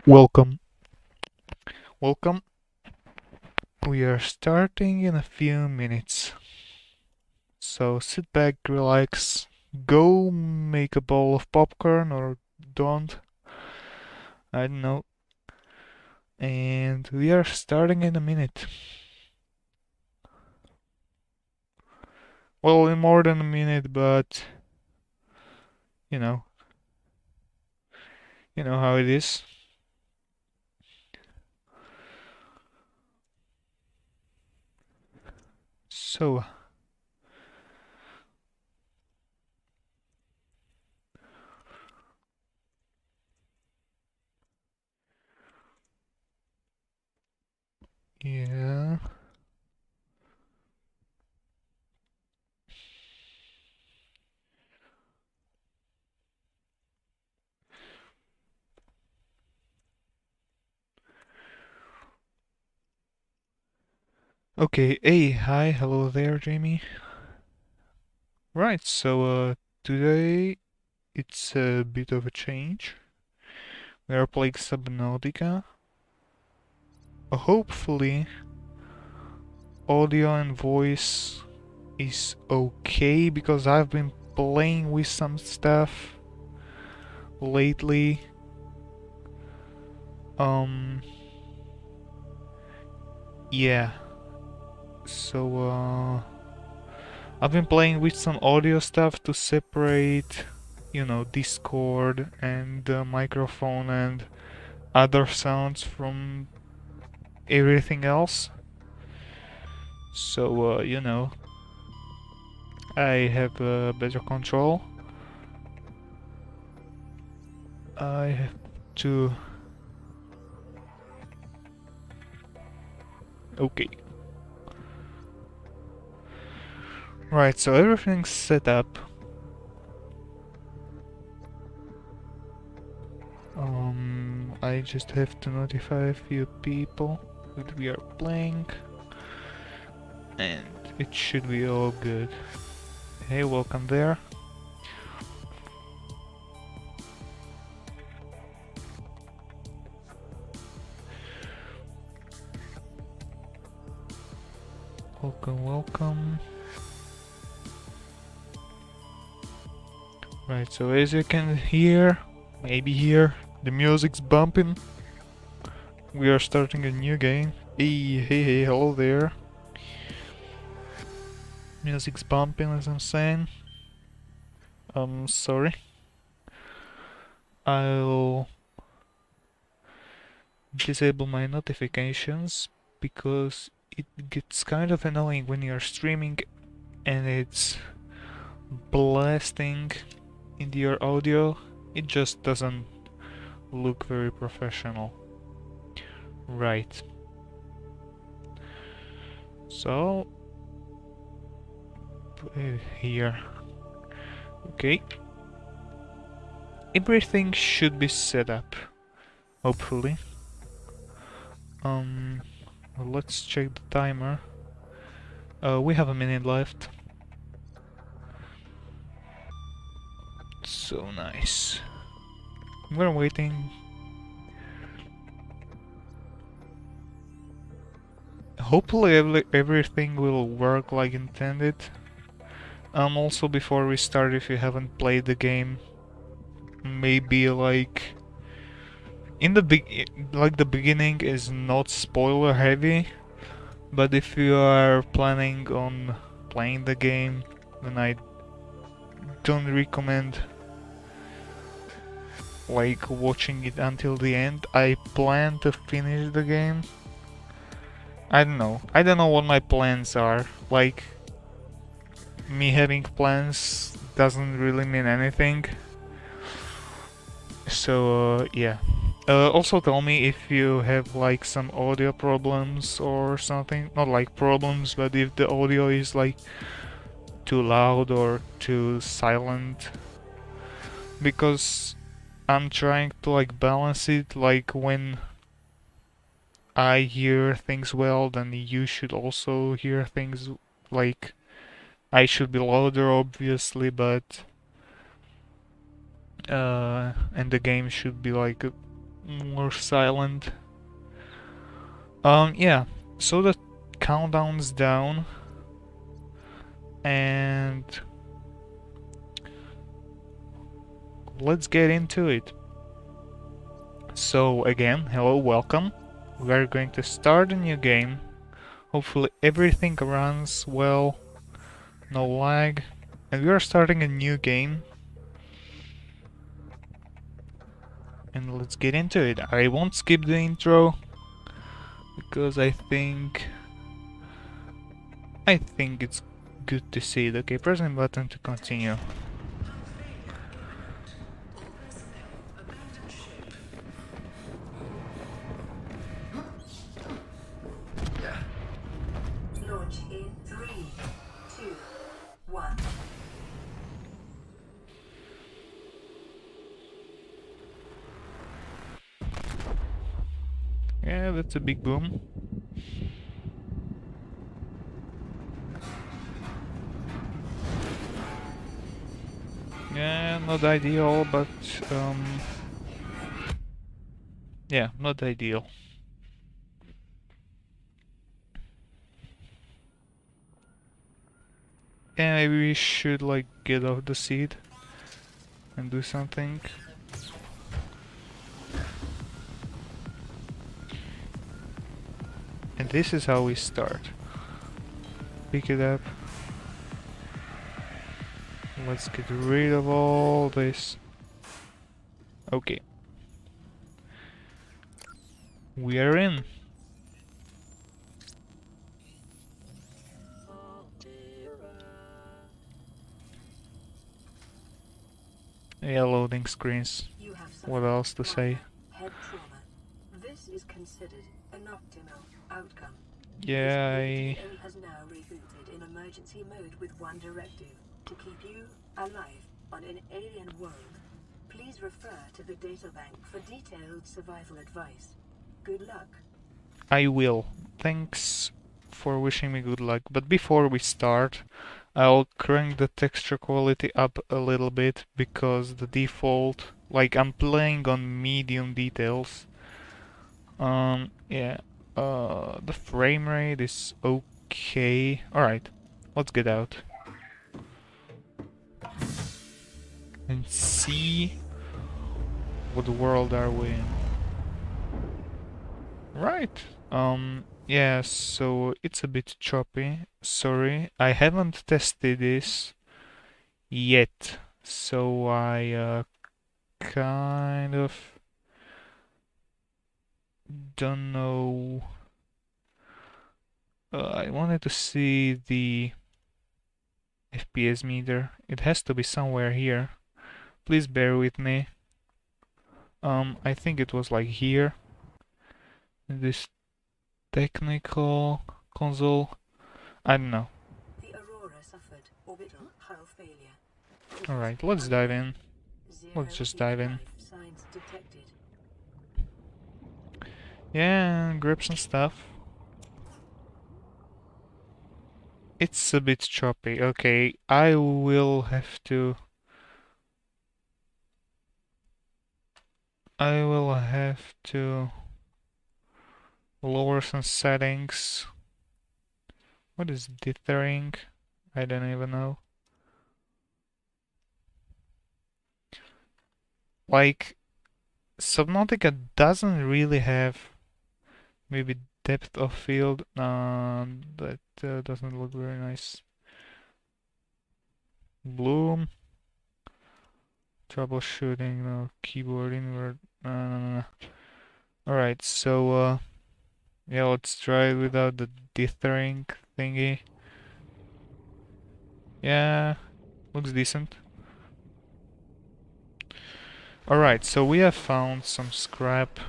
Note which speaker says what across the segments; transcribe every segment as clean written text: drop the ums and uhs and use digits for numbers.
Speaker 1: Welcome. Welcome. We are starting in a few minutes. So sit back, relax, go make a bowl of popcorn or don't. I don't know. And we are starting in a minute. Well, in more than a minute, but you know, you know how it is. So, yeah. Okay, hey, hi, hello there, Jamie. Right, so today it's a bit of a change. We are playing Subnautica. Hopefully, audio and voice is okay because I've been playing with some stuff lately. Um, yeah. So, I've been playing with some audio stuff to separate, Discord and the microphone and other sounds from everything else. So, I have better control. I have to. Okay. Right, so everything's set up. I just have to notify a few people that we are playing, and it should be all good. Hey, welcome there. Welcome, welcome. Right, so as you can hear, maybe hear, the music's bumping. We are starting a new game. Hey, hello there. Music's bumping as I'm saying. Sorry. I'll disable my notifications because it gets kind of annoying when you're streaming and it's blasting into your audio. It just doesn't look very professional. Right. So put it here. Okay. Everything should be set up. Hopefully. Let's check the timer. We have a minute left. So nice. We're waiting. Hopefully everything will work like intended. Also before we start, if you haven't played the game, maybe like in the the beginning is not spoiler heavy, but if you are planning on playing the game, then I don't recommend like watching it until the end. I plan to finish the game. I don't know. I don't know what my plans are. Like, me having plans doesn't really mean anything. So, yeah. Also tell me if you have like some audio problems or something. Not like problems, but if the audio is like too loud or too silent. Because I'm trying to like balance it, like when I hear things well, then you should also hear things. Like, I should be louder obviously, but and the game should be like more silent. Yeah, so the countdown's down, and let's get into it. So again, hello, welcome. We are going to start a new game. Hopefully everything runs well, no lag, and we are starting a new game. And let's get into it. I won't skip the intro because I think it's good to see it. Okay, pressing button to continue.
Speaker 2: Launch in 3, 2, 1.
Speaker 1: Yeah, that's a big boom. Yeah, not ideal, but yeah, not ideal. Yeah, maybe we should like get off the seat and do something. And this is how we start. Pick it up. Let's get rid of all this. Okay. We are in. Yeah, loading screens. What else to say?
Speaker 2: Head trauma. This is considered an optimal outcome.
Speaker 1: Yeah,
Speaker 2: This PDA has now rebooted in emergency mode with one directive: to keep you alive on an alien world. Please refer to the databank for detailed survival advice. Good luck.
Speaker 1: I will. Thanks for wishing me good luck. But before we start, I'll crank the texture quality up a little bit because the default, like I'm playing on medium details. Yeah. The frame rate is okay. Alright, let's get out. And see what world are we in. Right. Yeah, so it's a bit choppy. Sorry, I haven't tested this yet. So I kind of don't know. I wanted to see the FPS meter. It has to be somewhere here. Please bear with me. I think it was like here. This technical console. I don't know.
Speaker 2: The Aurora suffered orbital hull failure.
Speaker 1: Alright, let's dive in. Let's just dive in.
Speaker 2: Signs detected.
Speaker 1: Yeah, grab some stuff. It's a bit choppy. Okay, I will have to lower some settings. What is dithering? I don't even know. Like, Subnautica doesn't really have maybe depth of field. That doesn't look very nice. Bloom. Troubleshooting, no. Keyboard invert. No. Alright, so yeah, let's try it without the dithering thingy. Yeah, looks decent. Alright, so we have found some scrap.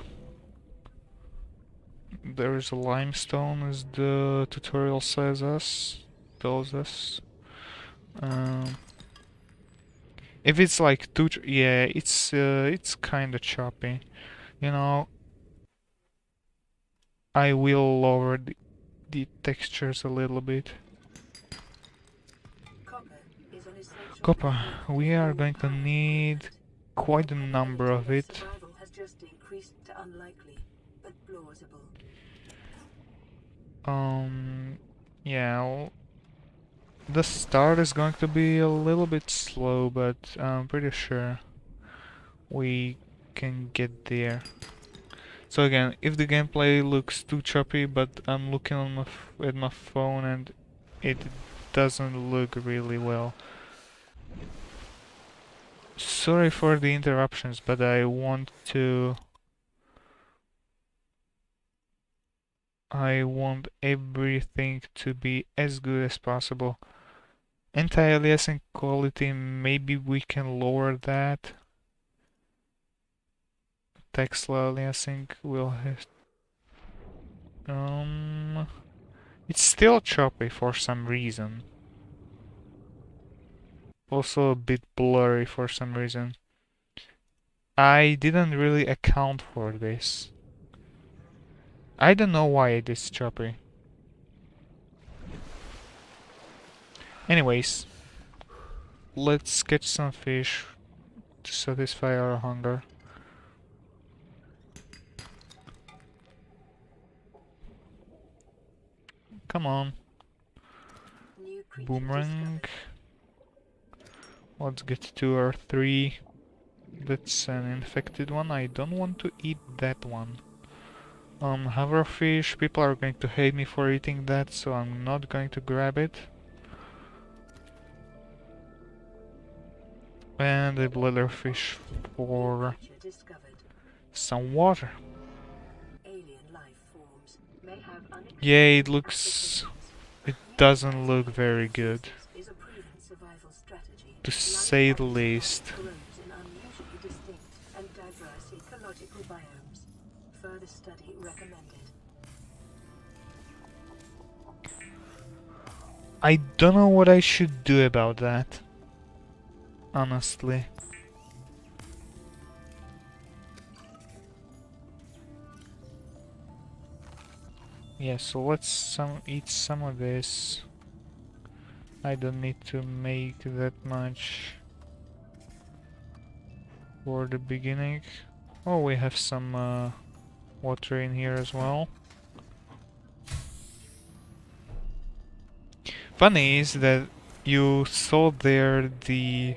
Speaker 1: There's a limestone, as the tutorial tells us. If it's like yeah, it's kinda choppy. You know, I will lower the textures a little bit. Copper, we are going to need quite a number of it.
Speaker 2: increased to unlikely, but plausible.
Speaker 1: Yeah, the start is going to be a little bit slow, but I'm pretty sure we can get there. So again, if the gameplay looks too choppy, but I'm looking on at my phone and it doesn't look really well. Sorry for the interruptions, but I want everything to be as good as possible. Anti-aliasing quality, maybe we can lower that. Text aliasing will have... It's still choppy for some reason. Also a bit blurry for some reason. I didn't really account for this. I don't know why it is choppy. Anyways, let's catch some fish to satisfy our hunger. Come on.
Speaker 2: New creature
Speaker 1: Boomerang.
Speaker 2: discovered.
Speaker 1: Let's get 2 or 3. That's an infected one. I don't want to eat that one. Hoverfish. People are going to hate me for eating that, so I'm not going to grab it. And a bladderfish for
Speaker 2: New creature discovered.
Speaker 1: some water.
Speaker 2: Alien life forms may have
Speaker 1: Yeah,
Speaker 2: unexpected
Speaker 1: it looks...
Speaker 2: applications.
Speaker 1: It doesn't look very good,
Speaker 2: Is a proven survival strategy.
Speaker 1: to
Speaker 2: Life
Speaker 1: say the
Speaker 2: on this
Speaker 1: least.
Speaker 2: planet grows in unusually distinct and diverse ecological biomes. Further study recommended.
Speaker 1: I don't know what I should do about that, honestly. Yeah, so let's eat some of this. I don't need to make that much for the beginning. Oh, we have some water in here as well. Funny is that you saw there the...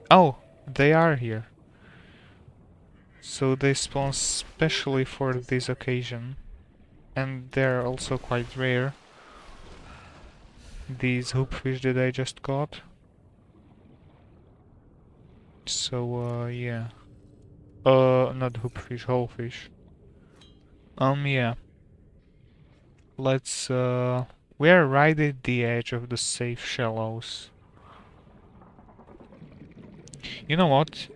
Speaker 1: Oh, they are here. So they spawn specially for this occasion. And they're also quite rare. These hoopfish that I just caught. So, yeah. Not hoopfish, holefish. Yeah. Let's, we're right at the edge of the safe shallows. You know what?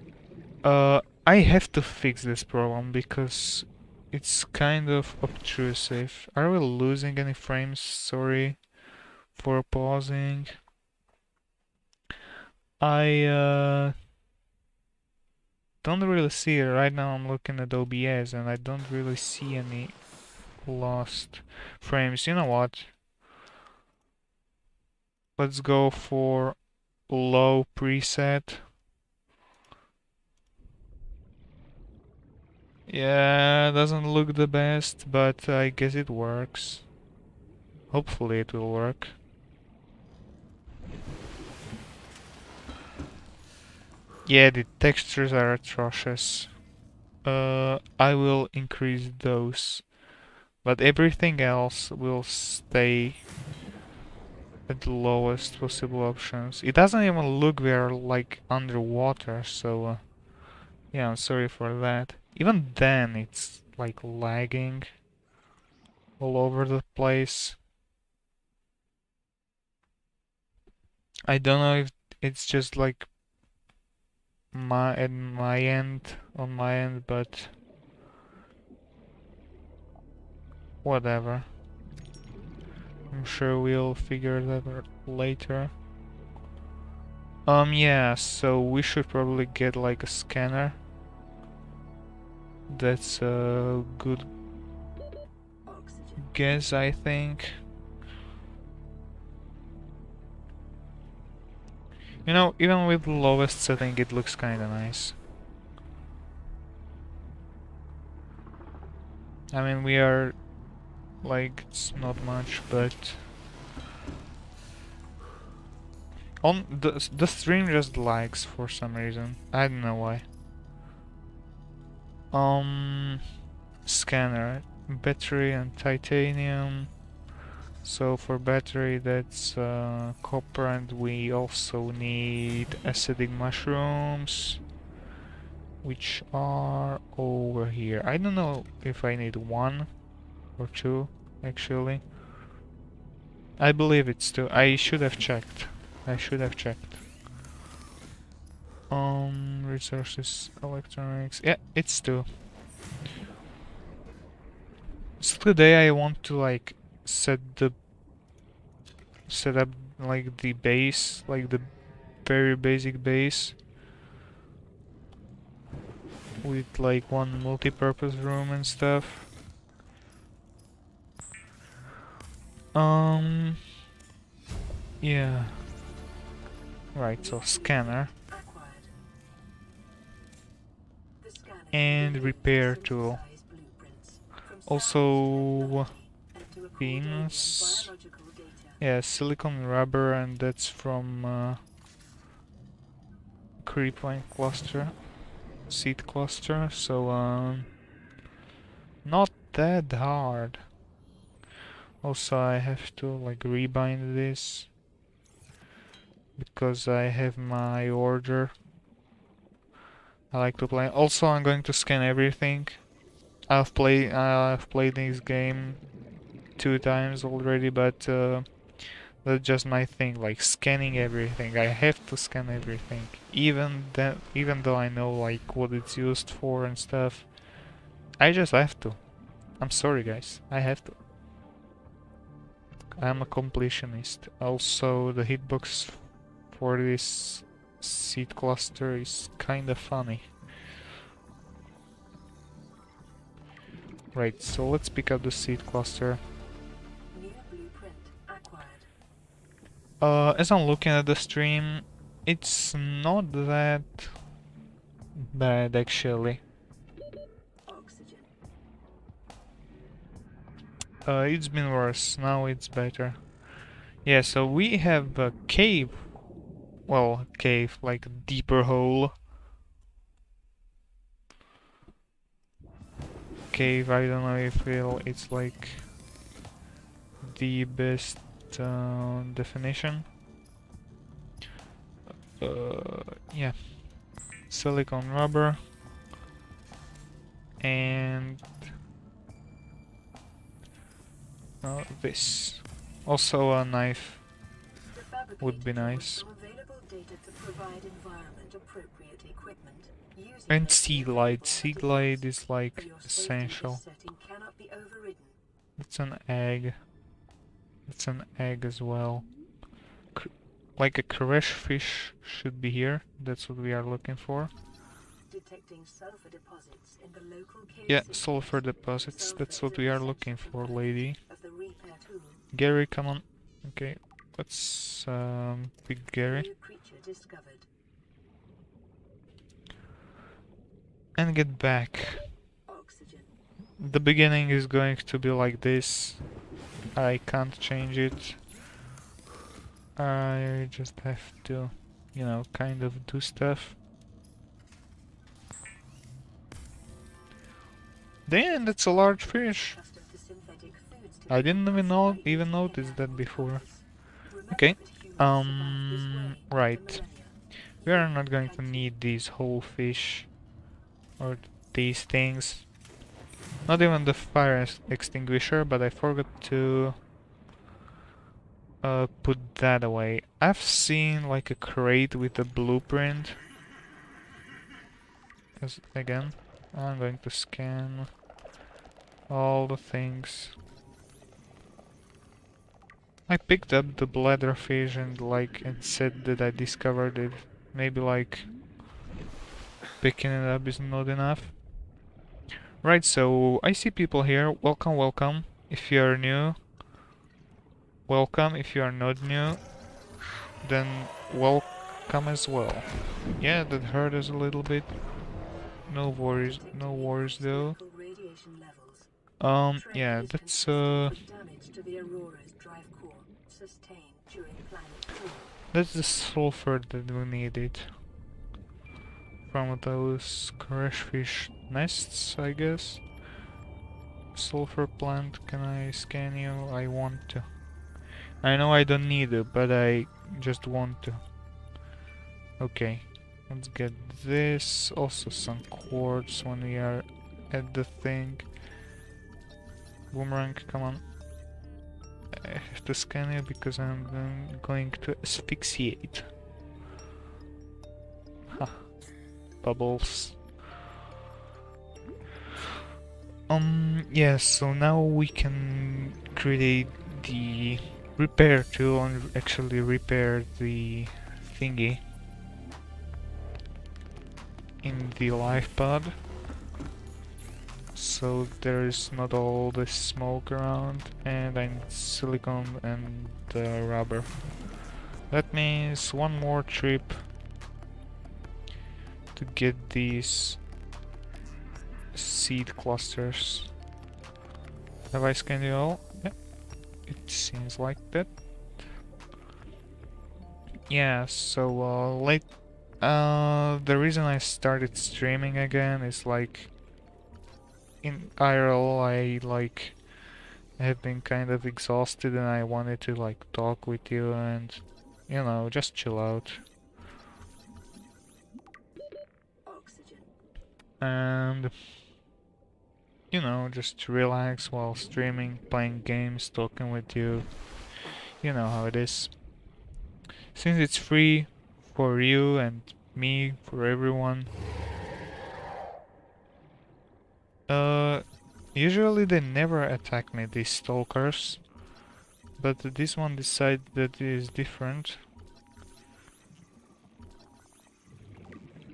Speaker 1: I have to fix this problem because it's kind of obtrusive. Are we losing any frames? Sorry for pausing. I don't really see it. Right now I'm looking at OBS and I don't really see any lost frames. You know what? Let's go for low preset. Yeah, doesn't look the best, but I guess it works. Hopefully it will work. Yeah, the textures are atrocious. I will increase those, but everything else will stay at the lowest possible options. It doesn't even look we're like underwater, so yeah, I'm sorry for that. Even then, it's like lagging all over the place. I don't know if it's just like on my end, but whatever. I'm sure we'll figure that out later. Yeah, so we should probably get like a scanner. That's a good
Speaker 2: Oxygen.
Speaker 1: guess, I think. You know, even with the lowest setting, it looks kinda nice. I mean, we are like, it's not much, but on the stream just lags for some reason. I don't know why. Scanner, battery and titanium. So for battery that's copper, and we also need acidic mushrooms, which are over here. I don't know if I need one or two actually. I believe it's two. I should have checked. I should have checked. Resources, electronics. Yeah, it's two. So today I want to like set up like the base, like the very basic base, with like one multi-purpose room and stuff. Yeah. Right, so scanner and repair tool. Also pins. Yeah, silicon rubber, and that's from creepvine cluster, seed cluster, so not that hard. Also I have to like rebind this because I have my order. I like to play. Also I'm going to scan everything. I've played this game 2 times already, but that's just my thing, like scanning everything. I have to scan everything, even though I know like what it's used for and stuff. I just have to. I'm sorry, guys. I have to. I'm a completionist. Also, the hitbox for this seed cluster is kinda funny. Right, so let's pick up the seed cluster. As I'm looking at the stream, it's not that bad actually. It's been worse, now it's better. Yeah, so we have a cave. Well, cave, like a deeper hole. Cave, I don't know if it's like the best definition. Yeah. Silicon rubber. And this. Also a knife would be nice. And sea glide. Sea glide is like essential. It's an egg. It's an egg as well. Like a crash fish should be here. That's what we are looking for. Yeah, sulfur deposits. That's what we are looking for, lady. Gary, come on. Okay, let's pick Gary. And get back. The beginning is going to be like this. I can't change it. I just have to, you know, kind of do stuff. Damn, that's a large fish. I didn't even notice that before. Okay. Right. We are not going to need these whole fish or these things. Not even the fire extinguisher, but I forgot to put that away. I've seen like a crate with a blueprint. Again, I'm going to scan all the things. I picked up the bladderfish and said that I discovered it. Maybe like picking it up is not enough. Right, so I see people here. Welcome, welcome. If you are new, welcome. If you are not new, then welcome as well. Yeah, that hurt us a little bit. No worries though.
Speaker 2: Trend
Speaker 1: Yeah,
Speaker 2: is
Speaker 1: that's
Speaker 2: consistent with damage to the Aurora's drive core sustained during planet cooling.
Speaker 1: that's the sulfur that we needed from those crashfish nests, I guess. Sulfur plant, can I scan you? I want to. I know I don't need it, but I just want to. Okay, let's get this. Also some quartz when we are at the thing. Boomerang, come on. I have to scan you because I'm going to asphyxiate. Ha, bubbles. Yes, so now we can create the repair tool and actually repair the thingy in the life pod. So there is not all this smoke around, and I need silicone and rubber. That means one more trip to get these seed clusters. Have I scanned it all? Yeah, it seems like that. Yeah, so the reason I started streaming again is like in IRL I have been kind of exhausted and I wanted to like talk with you and you know just chill out.
Speaker 2: Oxygen.
Speaker 1: And you know, just relax while streaming, playing games, talking with you. You know how it is. Since it's free for you and me, for everyone, uh, usually they never attack me, these stalkers. But this one decided that it is different.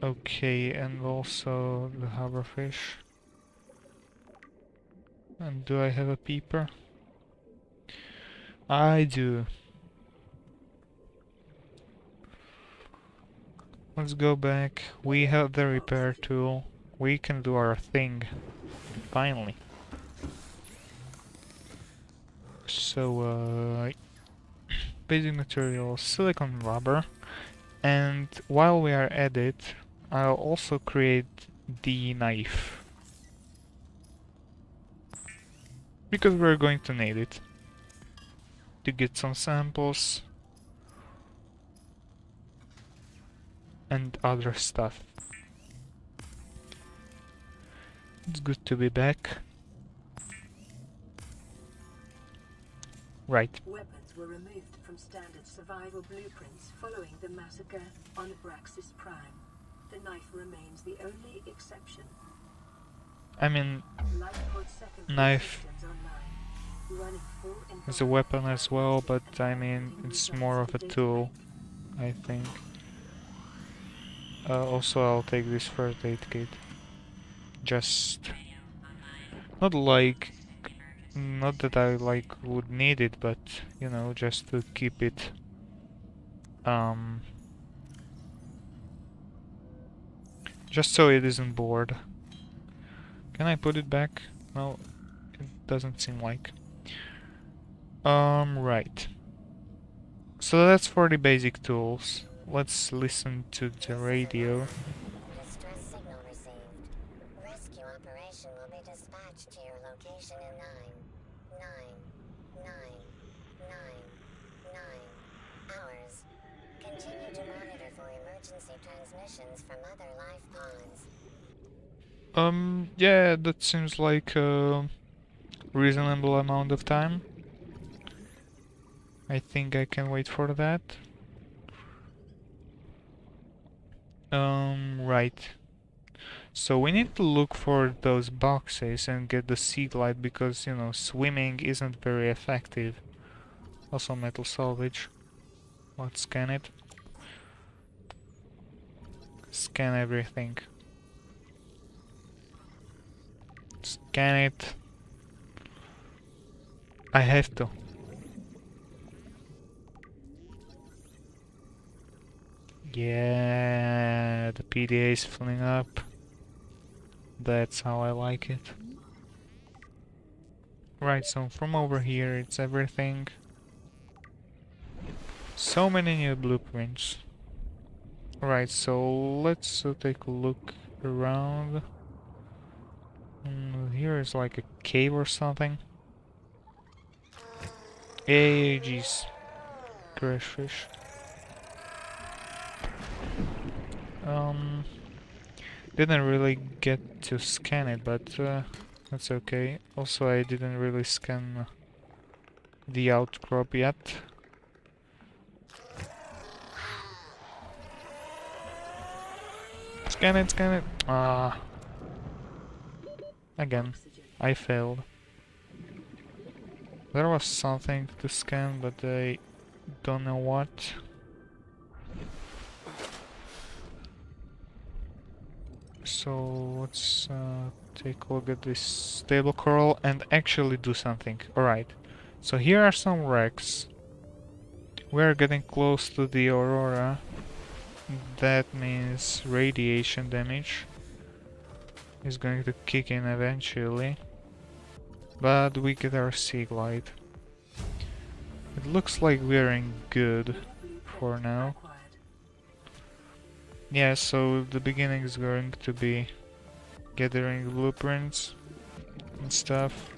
Speaker 1: Okay, and also the hoverfish. And do I have a peeper? I do. Let's go back. We have the repair tool. We can do our thing. Finally. So, basic materials, silicone rubber. And while we are at it, I'll also create the knife. Because we're going to need it. To get some samples. And other stuff. It's good to be back. Right.
Speaker 2: Weapons were removed from standard survival blueprints following the massacre on Abraxas Prime. The knife remains the only exception.
Speaker 1: I mean,
Speaker 2: Lifepod secondary
Speaker 1: knife
Speaker 2: systems online. Running full
Speaker 1: is a weapon as well, but I mean, it's more of a tool, I think. Also, I'll take this first aid kit. Just not like, not that I like would need it, but you know, just to keep it. Just so it isn't bored. Can I put it back? No, it doesn't seem like. Right. So that's for the basic tools. Let's listen to the radio.
Speaker 3: Distress signal received. Rescue operation will be dispatched to your location in 9 hours. Continue to monitor for emergency transmissions from other life pods.
Speaker 1: Yeah, that seems like a reasonable amount of time. I think I can wait for that. Right. So we need to look for those boxes and get the seed light because, you know, swimming isn't very effective. Also metal salvage. Let's scan it. Scan everything. Scan it. I have to. Yeah, the PDA is filling up. That's how I like it. Right, so from over here it's everything. So many new blueprints. Right, so let's take a look around. Here is like a cave or something. Hey, jeez. Crash fish. Didn't really get to scan it, but that's okay. Also, I didn't really scan the outcrop yet. Scan it, scan it. Ah, again, I failed. There was something to scan, but I don't know what. So let's take a look at this stable coral and actually do something. Alright, so here are some wrecks. We're getting close to the aurora. That means radiation damage is going to kick in eventually. But we get our sea glide. It looks like we're in good for now. Yeah, so the beginning is going to be gathering blueprints and stuff.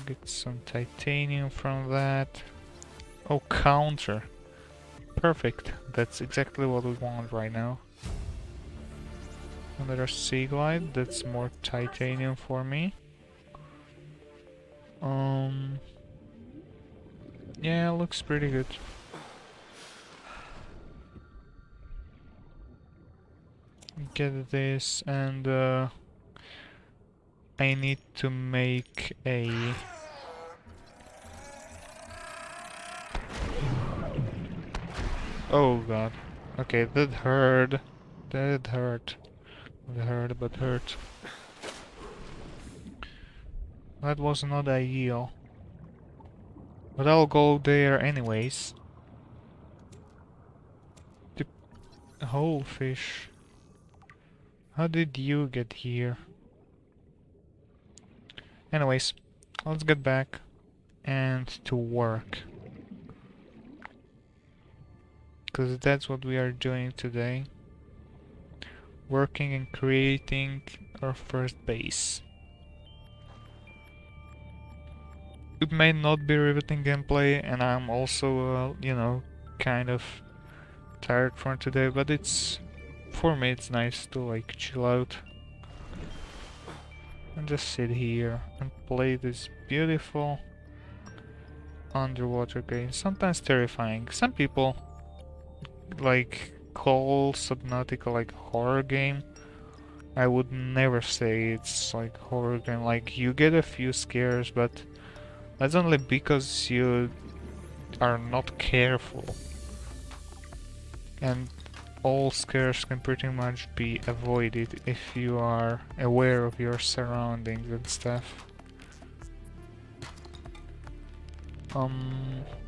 Speaker 1: Get some titanium from that. Oh, counter. Perfect. That's exactly what we want right now. Another sea glide. That's more titanium for me. Yeah, looks pretty good. Get this, and I need to make a... Oh god. Okay, that hurt. That hurt. That hurt, but hurt. That was not ideal. But I'll go there anyways. The whole fish. How did you get here? Anyways, let's get back and to work. Because that's what we are doing today. Working and creating our first base. It may not be riveting gameplay, and I'm also, you know, kind of tired from today, but it's, for me, it's nice to like chill out and just sit here and play this beautiful underwater game. Sometimes terrifying. Some people like call Subnautica like horror game. I would never say it's like horror game. Like you get a few scares, but that's only because you are not careful. And all scares can pretty much be avoided if you are aware of your surroundings and stuff.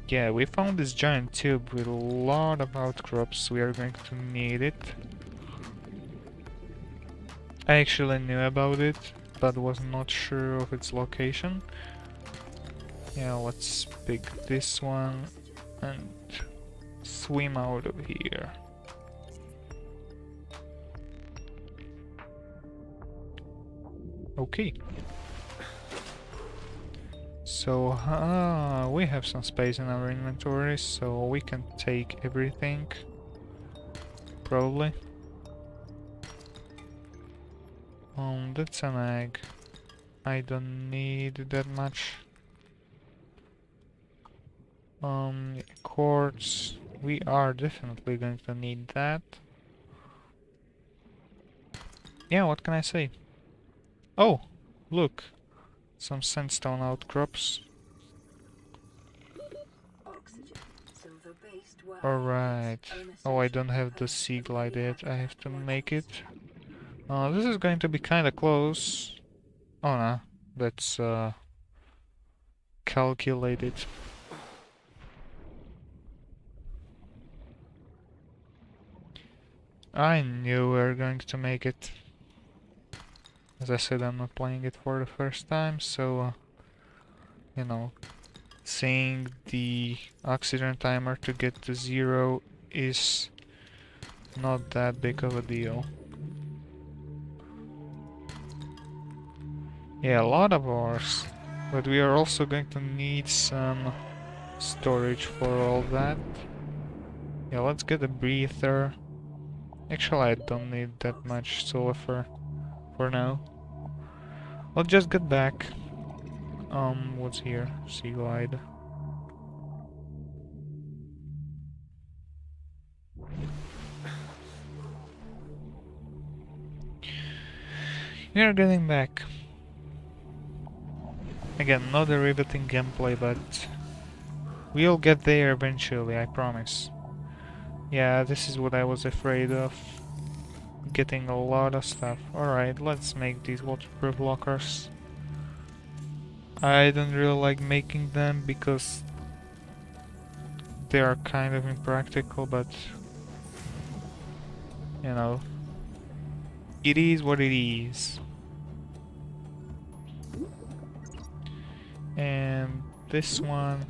Speaker 1: Yeah, we found this giant tube with a lot of outcrops. We are going to need it. I actually knew about it, but was not sure of its location. Yeah, let's pick this one and swim out of here. Okay. So, we have some space in our inventory, so we can take everything. Probably. That's an egg. I don't need that much. Quartz. We are definitely going to need that. Yeah, what can I say? Oh, look. Some sandstone outcrops. Alright. Oh, I don't have the sea glide yet. I have to make it. This is going to be kinda close. Oh no, that's calculated. I knew we were going to make it. As I said, I'm not playing it for the first time, so you know, seeing the oxygen timer to get to 0 is not that big of a deal. Yeah, a lot of ores, but we are also going to need some storage for all that. Yeah, let's get a breather. Actually, I don't need that much sulfur for now. I'll just get back. What's here? Sea glide. We are getting back. Again, not a riveting gameplay, but we'll get there eventually, I promise. Yeah, this is what I was afraid of. Getting a lot of stuff. Alright, let's make these waterproof lockers. I don't really like making them because they are kind of impractical, but you know, it is what it is. And this one,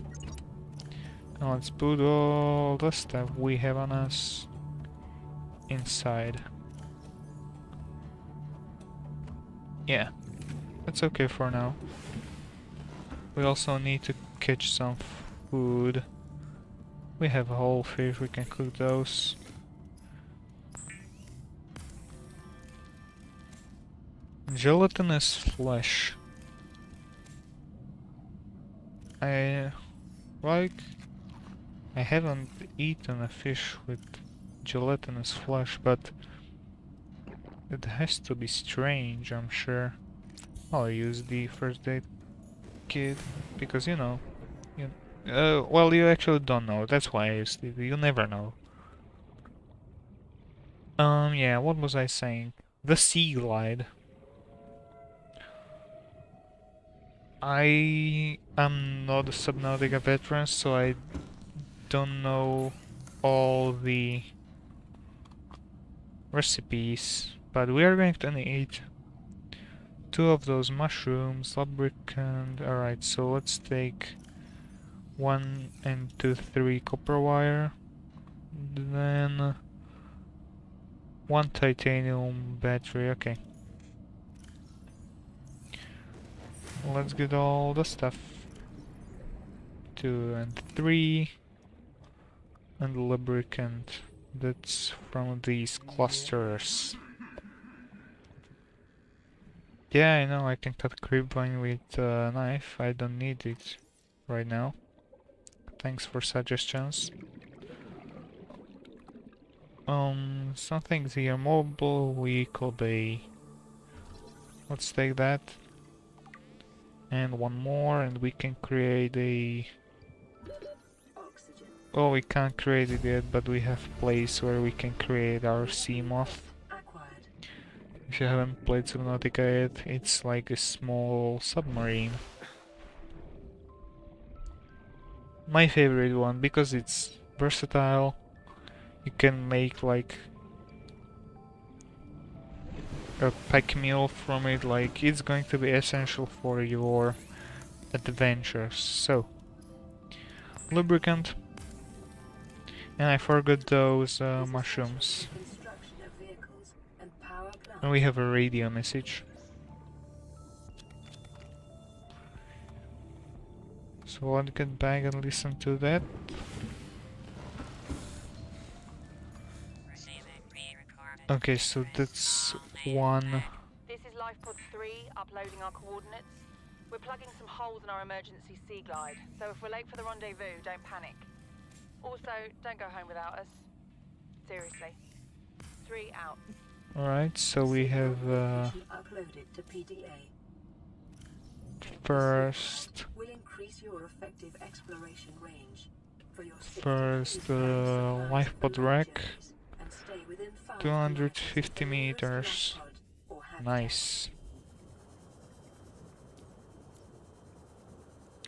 Speaker 1: now let's put all the stuff we have on us inside. Yeah, that's okay for now. We also need to catch some food. We have whole fish, we can cook those. Gelatinous flesh. I haven't eaten a fish with gelatinous flesh, but it has to be strange, I'm sure. I'll use the first aid kit because you know, well, you actually don't know. That's why I used it. You never know. Yeah. What was I saying? The sea glide. I am not a Subnautica veteran, so I don't know all the recipes, but we are going to need 2 of those mushrooms, lubricant. Alright, so let's take 1 and 2, 3 copper wire, then 1 titanium battery. Okay. Let's get all the stuff. 2 and 3. And lubricant. That's from these clusters. Yeah, I know I can cut creepvine with a knife. I don't need it right now. Thanks for suggestions. Something's here. Mobile vehicle bay. Let's take that. And 1 more, and we can create a... Oh, we can't create it yet, but we have a place where we can create our sea moth. If you haven't played Subnautica yet, it's like a small submarine. My favorite one, because it's versatile. You can make like a pack meal from it, like it's going to be essential for your adventures. So, lubricant. And I forgot those mushrooms. And we have a radio message. So let's get back and listen to that. Okay, so that's 1.
Speaker 4: This is LifePod 3, uploading our coordinates. We're plugging some holes in our emergency sea glide, so if we're late for the rendezvous, don't panic. Also, don't go home without us. Seriously. 3 out.
Speaker 1: Alright, so we have first LifePod rack, 250 meters. Nice.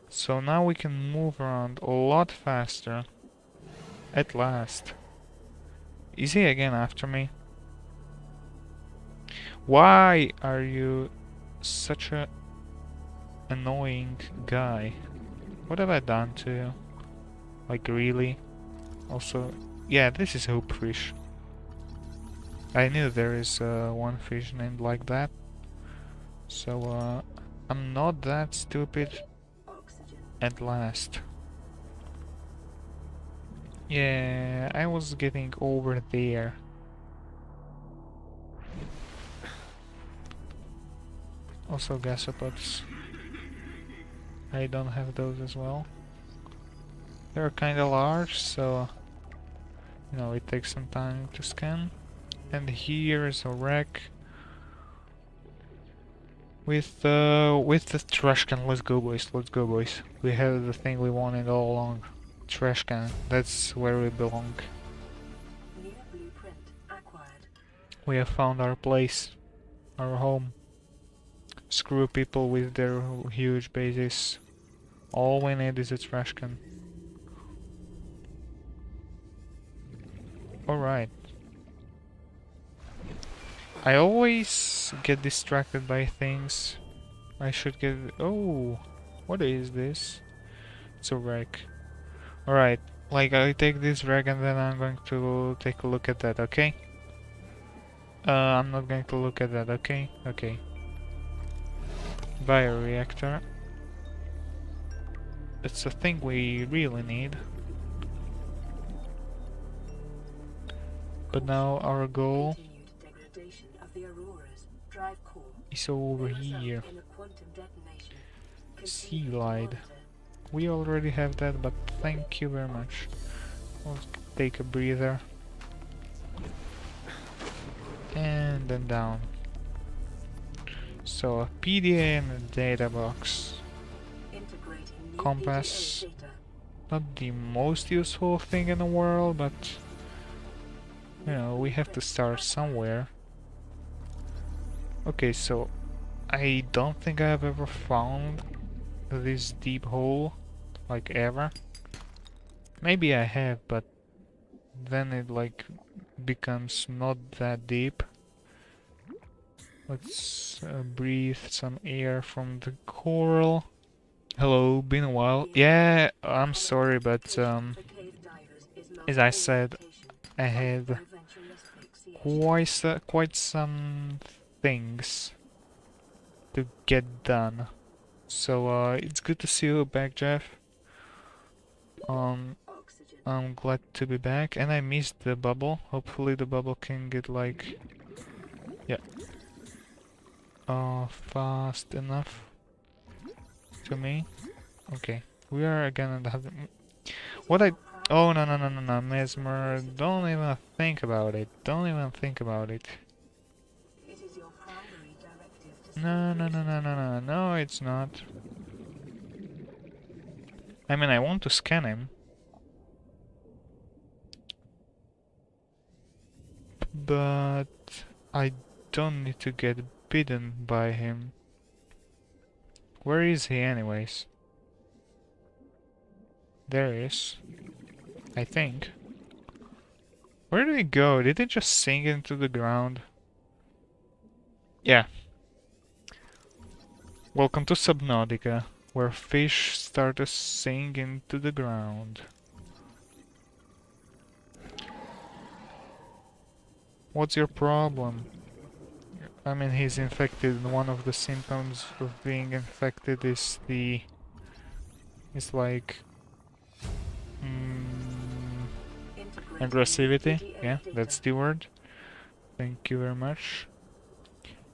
Speaker 1: So now we can move around a lot faster. At last. Is he again after me? Why are you such a annoying guy. What have I done to you? Like, really? Also, yeah, this is Hopefish. I knew there is one fish named like that. So, I'm not that stupid
Speaker 2: Oxygen.
Speaker 1: at last. Yeah, I was getting over there. Also gasopods. I don't have those as well. They're kinda large, so you know it takes some time to scan. And here is a wreck with the trash can. Let's go, boys. Let's go, boys. We have the thing we wanted all along. Trash can. That's where we belong.
Speaker 2: New blueprint acquired.
Speaker 1: We have found our place, our home. Screw people with their huge bases. All we need is a trash can. Alright. I always get distracted by things. I should get... Oh! What is this? It's a wreck. Alright. Like, I take this wreck and then I'm going to take a look at that, okay? I'm not going to look at that, okay? Okay. Bioreactor. It's a thing we really need. But now our goal
Speaker 2: Continued degradation of the Aurora's drive core.
Speaker 1: is over
Speaker 2: May result
Speaker 1: here.
Speaker 2: in a quantum detonation.
Speaker 1: Sea
Speaker 2: Continue to
Speaker 1: glide.
Speaker 2: monitor.
Speaker 1: We already have that, but thank you very much. Let's take a breather. And then down. So a PDA and a data box.
Speaker 2: Integrating new
Speaker 1: Compass.
Speaker 2: PDA data.
Speaker 1: Not the most useful thing in the world, but you know, we have to start somewhere. Okay, so I don't think I have ever found this deep hole, like ever. Maybe I have, but then it like becomes not that deep. Let's breathe some air from the coral. Hello, been a while. Yeah, I'm sorry, but
Speaker 2: The cave divers is lost
Speaker 1: as I
Speaker 2: all
Speaker 1: said,
Speaker 2: indication
Speaker 1: I
Speaker 2: of
Speaker 1: had
Speaker 2: dimensionless asphyxiation.
Speaker 1: quite some things to get done. So it's good to see you back, Jeff.
Speaker 2: Oxygen.
Speaker 1: I'm glad to be back, and I missed the bubble. Hopefully the bubble can get like, yeah, fast enough to me. Okay, we are again at the... What I... Oh, no, no, no, no, no, Mesmer, don't even think about it. Don't even think about it.
Speaker 2: It is your primary directive to
Speaker 1: No, no, no, no, no, no, no, it's not. I mean, I want to scan him. But I don't need to get bitten by him. Where is he anyways? There he is. I think. Where did he go? Did he just sink into the ground? Yeah. Welcome to Subnautica, where fish start to sink into the ground. What's your problem? I mean, he's infected. One of the symptoms of being infected is like aggressivity. Yeah, that's the word. Thank you very much.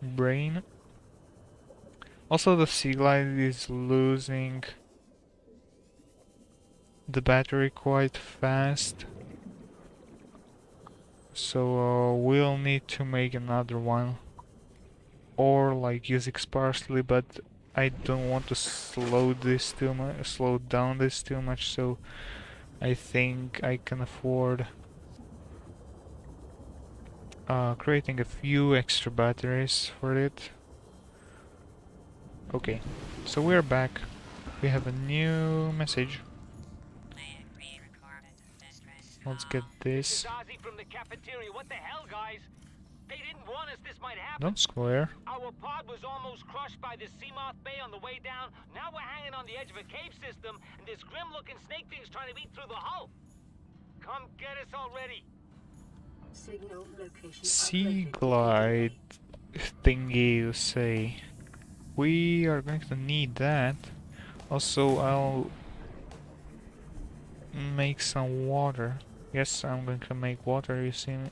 Speaker 1: Brain. Also, the Sea Glide is losing the battery quite fast. So we'll need to make another one. Or like use it sparsely, but I don't want to slow down this too much, so I think I can afford creating a few extra batteries for it. Okay, so we're back. We have a new message. Let's get this.
Speaker 5: From the cafeteria. What the hell, guys? They didn't want us. This might happen.
Speaker 1: Don't square.
Speaker 5: Our pod was almost crushed by this Seamoth Bay on the way down. Now we're hanging on the edge of a cave system, and this grim-looking snake thing's trying to eat through the hull. Come get us already.
Speaker 2: Signal location
Speaker 1: Sea
Speaker 2: uploaded.
Speaker 1: glide thingy, you say. We are going to need that. Also, I'll make some water. Yes, I'm going to make water. You see me?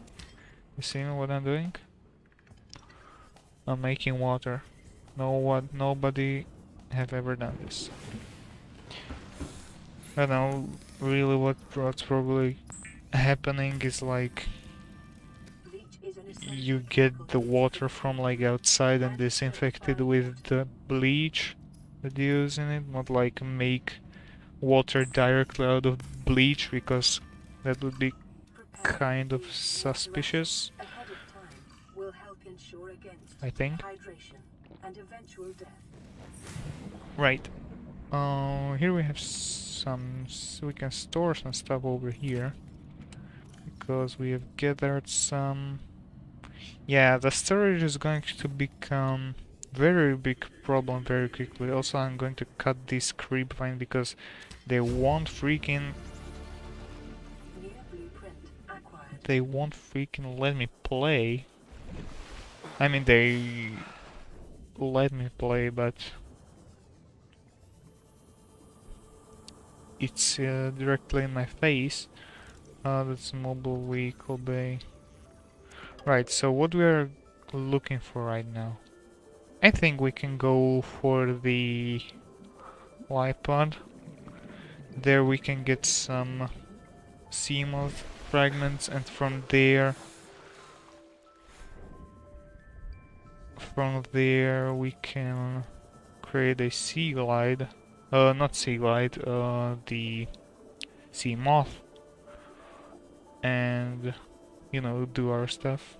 Speaker 1: You see me what I'm doing? I'm making water. Nobody have ever done this. I don't know really what's probably happening is like
Speaker 2: Bleach is an essential
Speaker 1: you
Speaker 2: chemical
Speaker 1: get the
Speaker 2: to
Speaker 1: water from like outside and disinfect it with the bleach that you use in it, not like make water directly out of bleach, because that would be
Speaker 2: prepare
Speaker 1: kind of
Speaker 2: the
Speaker 1: suspicious,
Speaker 2: ahead of time will help ensure against
Speaker 1: I think.
Speaker 2: hydration and eventual death.
Speaker 1: Right. Here we have we can store some stuff over here because we have gathered some. Yeah, the storage is going to become very big problem very quickly. Also, I'm going to cut this creepvine because they won't freaking
Speaker 2: New blueprint acquired.
Speaker 1: they won't freaking let me play. I mean, they let me play, but it's directly in my face. That's mobile vehicle bay. Right, so what we are looking for right now? I think we can go for the live pod. There we can get some Seamoth fragments, and from there we can create a sea glide. Not sea glide, the Seamoth, and you know, do our stuff.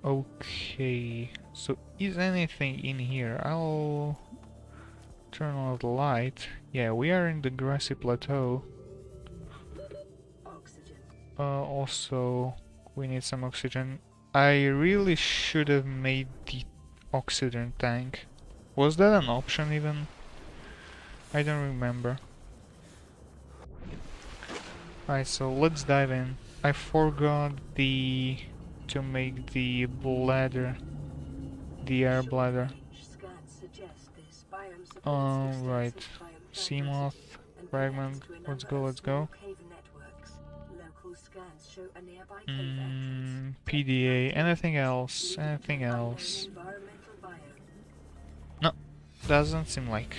Speaker 1: Okay, so is anything in here? I'll turn on the light. Yeah, we are in the grassy plateau.
Speaker 2: Oxygen.
Speaker 1: Also, we need some oxygen. I really should have made the oxygen tank. Was that an option even? I don't remember. Alright, so let's dive in. I forgot to make the bladder, the air bladder.
Speaker 2: Scans suggest this biome supports
Speaker 1: Right.
Speaker 2: extensive biome
Speaker 1: Seamoth
Speaker 2: and
Speaker 1: fragment.
Speaker 2: connects to a
Speaker 1: Let's
Speaker 2: number
Speaker 1: go,
Speaker 2: of
Speaker 1: let's
Speaker 2: small
Speaker 1: go.
Speaker 2: cave networks. Local scans show a nearby cave entrance.
Speaker 1: PDA. Anything else?
Speaker 2: Leading to
Speaker 1: Anything
Speaker 2: an unknown
Speaker 1: else?
Speaker 2: environmental biome.
Speaker 1: No, doesn't seem like.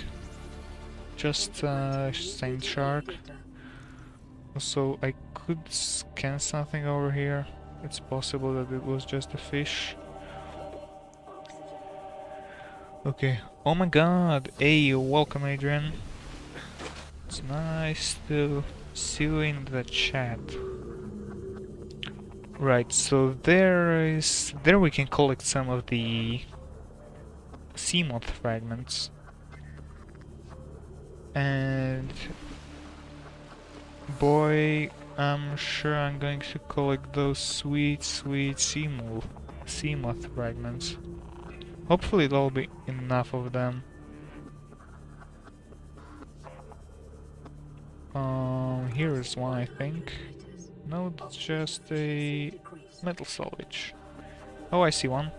Speaker 1: Just Saint Shark. Also, I could scan something over here. It's possible that it was just a fish. Okay. Oh my god! Hey, welcome Adrian. It's nice to see you in the chat. Right, so there we can collect some of the Seamoth fragments. And boy, I'm sure I'm going to collect those sweet Seamoth fragments. Hopefully there'll be enough of them. Here is one, I think. No, it's just a metal salvage. Oh, I see one.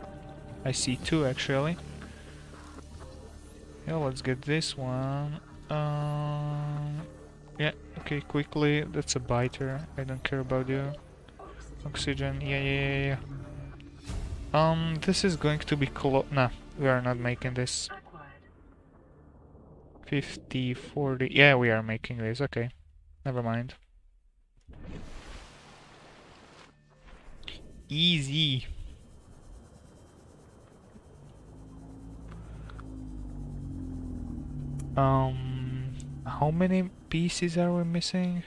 Speaker 1: I see two, actually. Yeah, let's get this one. Yeah, okay, quickly. That's a biter. I don't care about you. Oxygen, yeah. This is going to be nah, we are not making this. 50, 40, yeah, we are making this, okay. Never mind. Easy. How many pieces are we missing?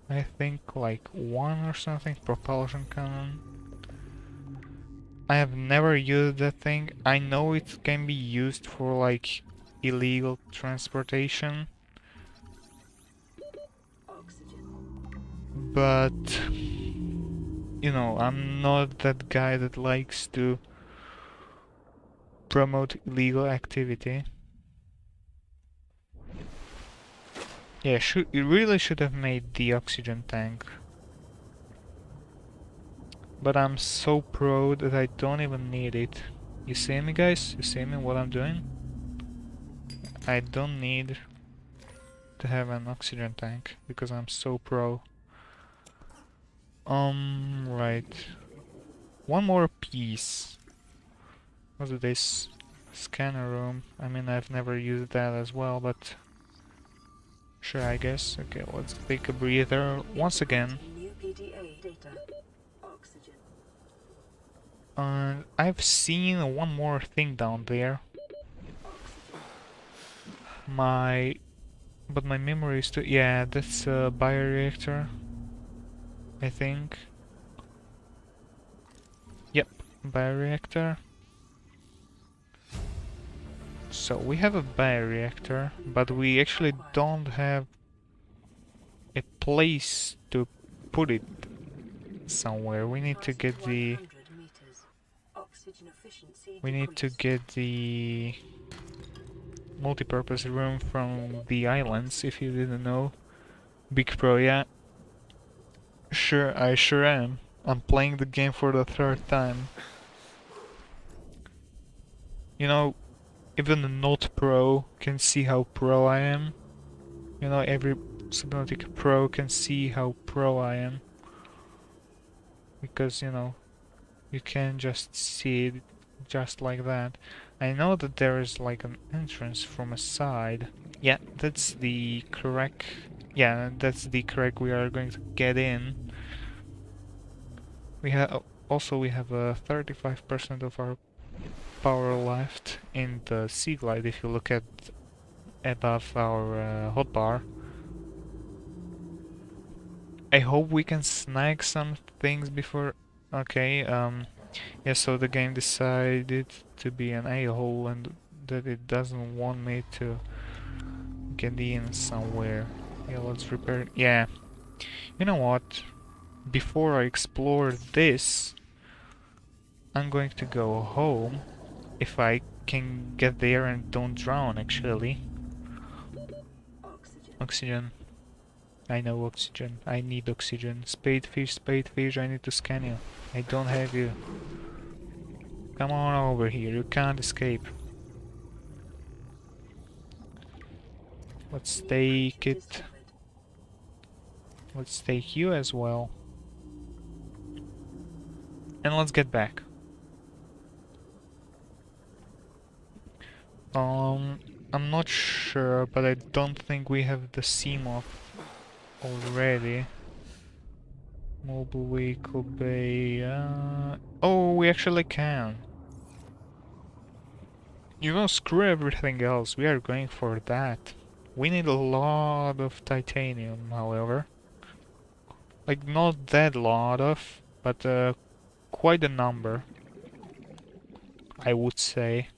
Speaker 1: I think like one or something. Propulsion cannon. I have never used that thing. I know it can be used for like illegal transportation.
Speaker 2: Oxygen.
Speaker 1: But you know, I'm not that guy that likes to promote illegal activity. Yeah, it really should have made the oxygen tank. But I'm so pro that I don't even need it. You see me, guys? You see me what I'm doing? I don't need to have an oxygen tank because I'm so pro. Right. One more piece. What's this? Scanner room. I mean, I've never used that as well, but sure, I guess. Okay, let's take a breather once again.
Speaker 2: New PDA data. Oxygen.
Speaker 1: I've seen one more thing down there. But my memory is too. Yeah, that's a bioreactor, I think. Yep, bioreactor. So we have a bioreactor, but we actually don't have a place to put it somewhere. We need to get the. We need to get the multi-purpose room from the islands, if you didn't know. Big pro, yeah. Sure, I sure am. I'm playing the game for the third time. You know, even a not pro can see how pro I am. You know, every Subnautica pro can see how pro I am. Because, you know, you can just see it just like that. I know that there is like an entrance from a side. Yeah, that's the correct... Yeah, that's the correct we are going to get in. We have we have 35% of our power left in the Sea Glide if you look at above our hotbar. I hope we can snag some things before... Okay, yeah, so the game decided to be an a-hole and that it doesn't want me to get in somewhere. Yeah, let's repair... Yeah, you know what? Before I explore this, I'm going to go home if I can get there and don't drown, actually. Oxygen. I know oxygen. I need oxygen. Spadefish, I need to scan you. I don't have you. Come on over here, you can't escape. Let's take it. Let's take you as well. And let's get back. I'm not sure, but I don't think we have the CMOP already. Mobile vehicle bay. Oh, we actually can. You know, screw everything else. We are going for that. We need a lot of titanium, however. Like, not that lot of, but quite a number, I would say.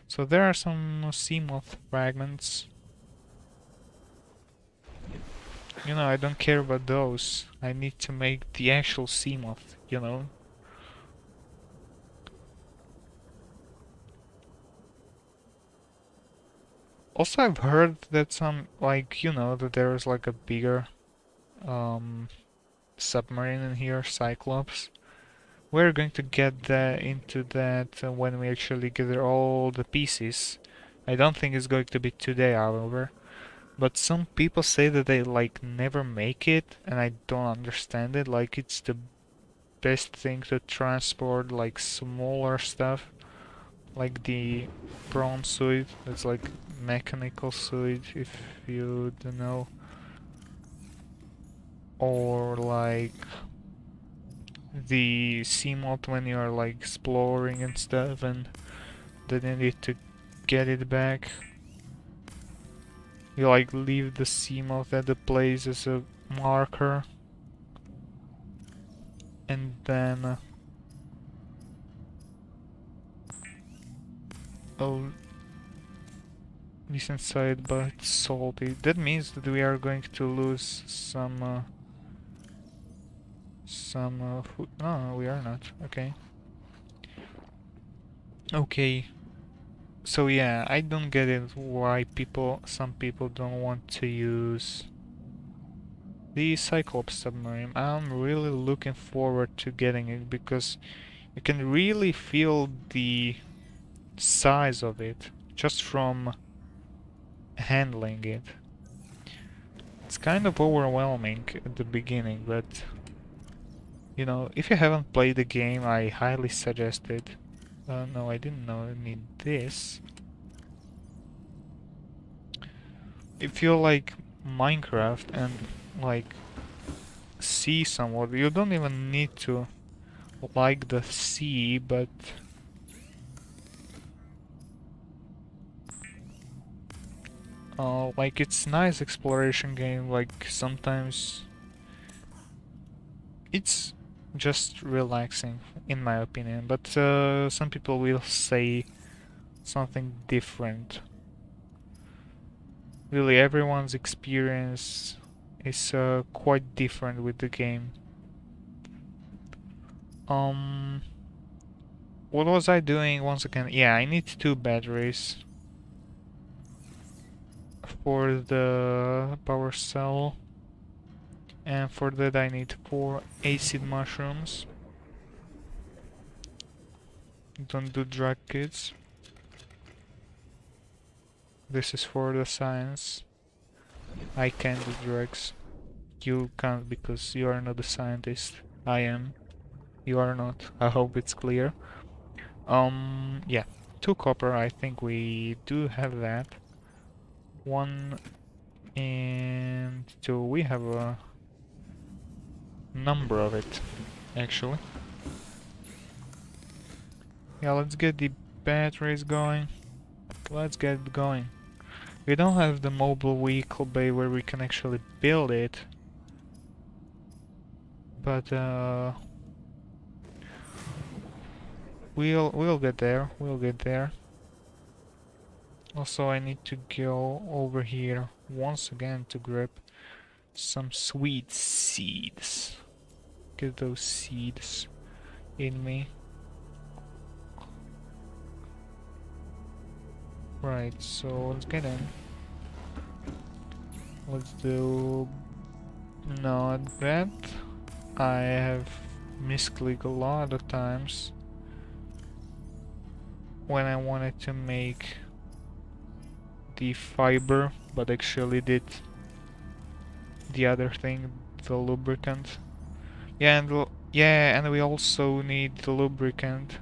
Speaker 1: So there are some Seamoth fragments. You know, I don't care about those. I need to make the actual Seamoth, you know? Also, I've heard that some, like, you know, that there is like a bigger submarine in here, Cyclops. We're going to get into that when we actually gather all the pieces. I don't think it's going to be today, however. But some people say that they like never make it, and I don't understand it. Like it's the best thing to transport like smaller stuff, like the prawn suit. That's like mechanical suit, if you don't know, or like the Seamoth when you are like exploring and stuff, and then you need to get it back. You like leave the Seamoth at the place as a marker, and then oh, Decent side, but it's salty. That means that we are going to lose some food. No, we are not. Okay. Okay. So yeah, I don't get it why some people don't want to use the Cyclops submarine. I'm really looking forward to getting it because you can really feel the size of it just from handling it. It's kind of overwhelming at the beginning, but you know, if you haven't played the game, I highly suggest it. No, I didn't know I need this. If you like Minecraft and like sea somewhat, you don't even need to like the sea, but like it's nice exploration game. Like sometimes it's just relaxing, in my opinion. But some people will say something different. Really, everyone's experience is quite different with the game. What was I doing once again? Yeah, I need 2 batteries for the power cell, and for that I need 4 acid mushrooms. Don't do drug, kids. This is for the science. I can't do drugs. You can't because you are not a scientist. I am. You are not. I hope it's clear. Yeah. 2 copper, I think we do have that. 1 and 2. We have a number of it, actually. Yeah, let's get the batteries going. Let's get it going. We don't have the mobile vehicle bay where we can actually build it. But we'll get there. We'll get there. Also, I need to go over here once again to grab some sweet seeds. Get those seeds in me. Right, so let's get in. Let's do not that. I have misclicked a lot of times when I wanted to make the fiber, but actually did the other thing, the lubricant. Yeah, and we also need the lubricant.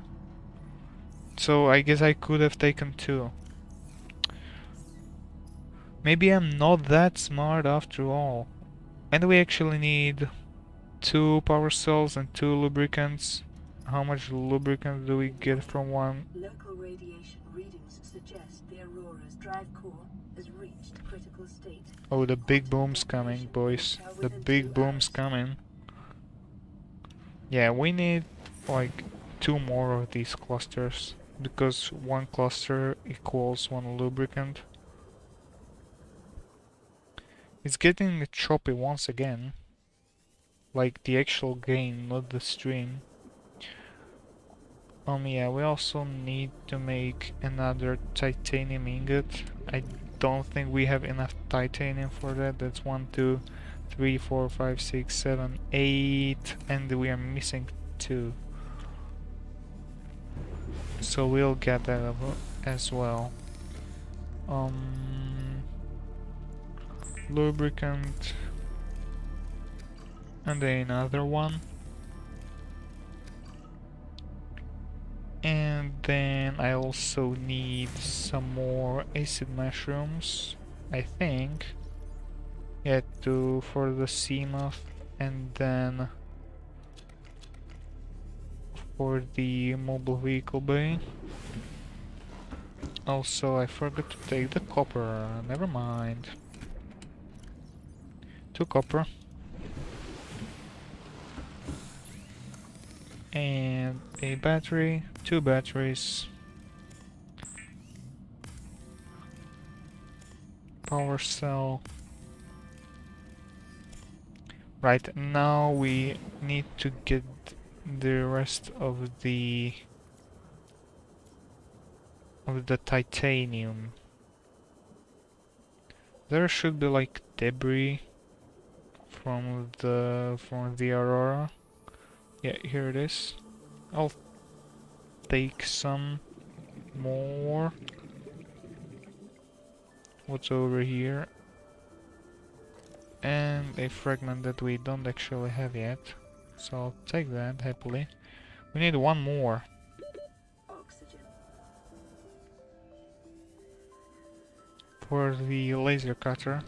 Speaker 1: So I guess I could have taken 2. Maybe I'm not that smart after all. And we actually need 2 power cells and 2 lubricants. How much lubricant do we get from one?
Speaker 2: Local radiation readings suggest the Aurora's drive core has reached critical state.
Speaker 1: Oh, the big boom's coming, boys. The big boom's coming. Yeah, we need like 2 more of these clusters, because 1 cluster equals 1 lubricant. It's getting choppy once again. Like the actual game, not the stream. Yeah, we also need to make another titanium ingot. I don't think we have enough titanium for that. That's 1, 2, 3, 4, 5, 6, 7, 8, and we are missing 2. So we'll get that as well. Lubricant, and then another one. And then I also need some more acid mushrooms, I think. Yeah, for the CMOF, and then for the mobile vehicle bay. Also, I forgot to take the copper. Never mind. 2 copper. And a battery, 2 batteries. power cell. Right, now we need to get the rest of the titanium. There should be like debris from the Aurora. Yeah, here it is. I'll take some more. What's over here? And a fragment that we don't actually have yet. So I'll take that happily. We need one more.
Speaker 2: Oxygen.
Speaker 1: For the laser cutter.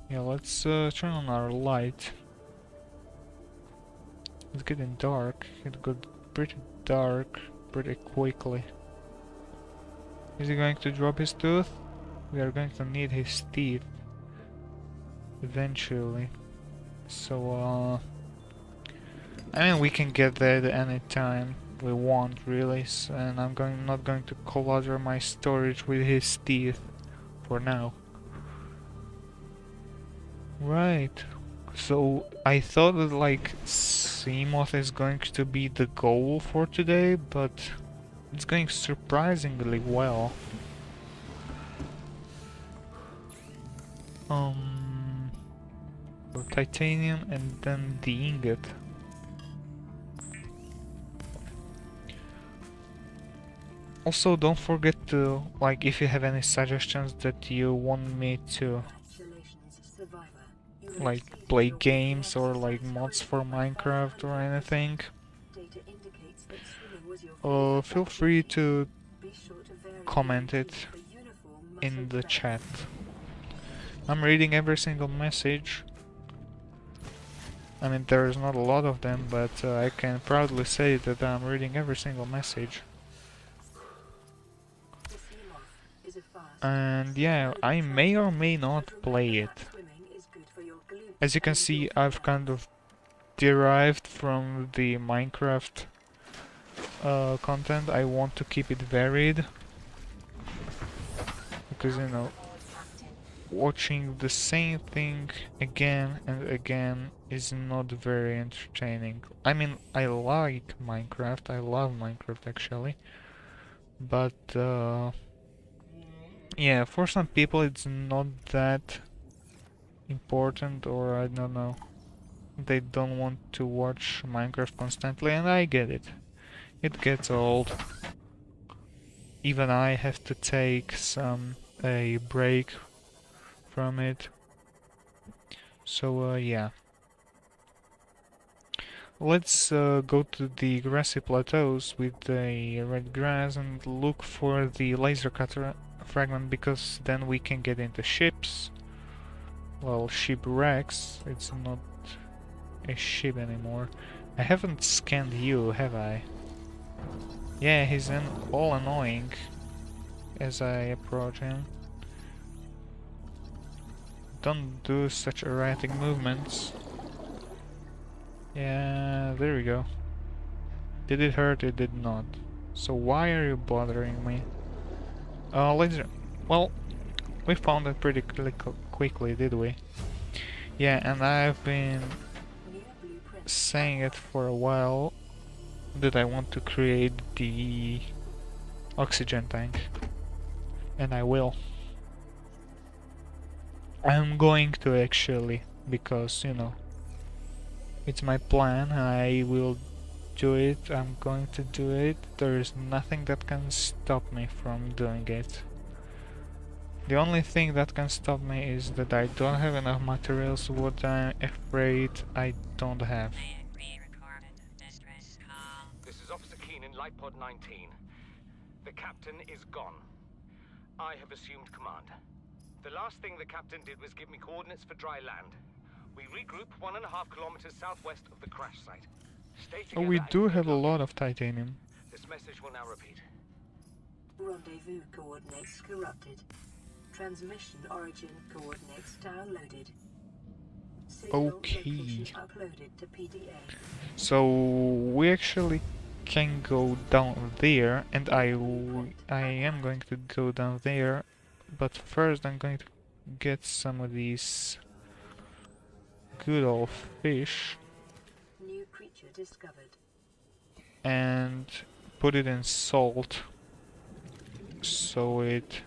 Speaker 1: Yeah, let's turn on our light. It's getting dark. It got pretty dark pretty quickly. Is he going to drop his tooth? We are going to need his teeth eventually. So I mean we can get that any time we want really, and I'm not going to clutter my storage with his teeth for now. Right. So I thought that like Seamoth is going to be the goal for today, but it's going surprisingly well. So titanium and then the ingot. Also, don't forget to, like, if you have any suggestions that you want me to,
Speaker 2: Congratulations, survivor. You have
Speaker 1: like,
Speaker 2: exceeded
Speaker 1: play
Speaker 2: your
Speaker 1: games or,
Speaker 2: weekly
Speaker 1: like,
Speaker 2: exercise
Speaker 1: mods
Speaker 2: target
Speaker 1: for
Speaker 2: by
Speaker 1: Minecraft or
Speaker 2: 500%.
Speaker 1: anything,
Speaker 2: Data indicates that swimming was your favorite
Speaker 1: feel free
Speaker 2: activity.
Speaker 1: to
Speaker 2: Be sure to vary your
Speaker 1: comment it
Speaker 2: routine for uniform muscle
Speaker 1: in the
Speaker 2: strength.
Speaker 1: chat. I'm reading every single message. I mean, there's not a lot of them, but I can proudly say that I'm reading every single message.
Speaker 2: The Seamoth is a fast,
Speaker 1: And yeah, I may or may not
Speaker 2: but
Speaker 1: play
Speaker 2: remember
Speaker 1: it.
Speaker 2: that swimming is good for your glutes
Speaker 1: As you can
Speaker 2: and
Speaker 1: see,
Speaker 2: your
Speaker 1: I've kind
Speaker 2: fingernails.
Speaker 1: of derived from the Minecraft content. I want to keep it varied because, you know, watching the same thing again and again is not very entertaining. I mean, I like Minecraft, I love Minecraft actually, but yeah, for some people it's not that important, or I don't know, they don't want to watch Minecraft constantly, and I get it. It gets old. Even I have to take a break from it. So yeah. Let's go to the grassy plateaus with the red grass and look for the laser cutter fragment, because then we can get into ships. Well, shipwrecks. It's not a ship anymore. I haven't scanned you, have I? Yeah, he's all annoying as I approach him. Don't do such erratic movements. Yeah, there we go. Did it hurt? It did not. So why are you bothering me? Well, we found it pretty quickly, did we? Yeah, and I've been
Speaker 2: New blueprint.
Speaker 1: saying it for a while that I want to create the oxygen tank. And I will. I'm going to actually, because, you know, it's my plan. I will do it. I'm going to do it. There is nothing that can stop me from doing it. The only thing that can stop me is that I don't have enough materials, what I'm afraid I don't have.
Speaker 5: This is Officer Keane in Light Pod 19. The captain is gone. I have assumed command. The last thing the captain did was give me coordinates for dry land. We regroup 1.5 kilometers southwest of the crash site. Stay
Speaker 1: Oh,
Speaker 5: together
Speaker 1: we
Speaker 5: and
Speaker 1: do
Speaker 5: good
Speaker 1: have a
Speaker 5: luck.
Speaker 1: lot of titanium.
Speaker 5: This message will now repeat.
Speaker 2: Rendezvous coordinates corrupted. Transmission origin coordinates downloaded. Signal
Speaker 1: Okay.
Speaker 2: location uploaded to PDA.
Speaker 1: So we actually can go down there, and I am going to go down there, but first I'm going to get some of these good old fish
Speaker 2: New creature discovered.
Speaker 1: and put it in salt so it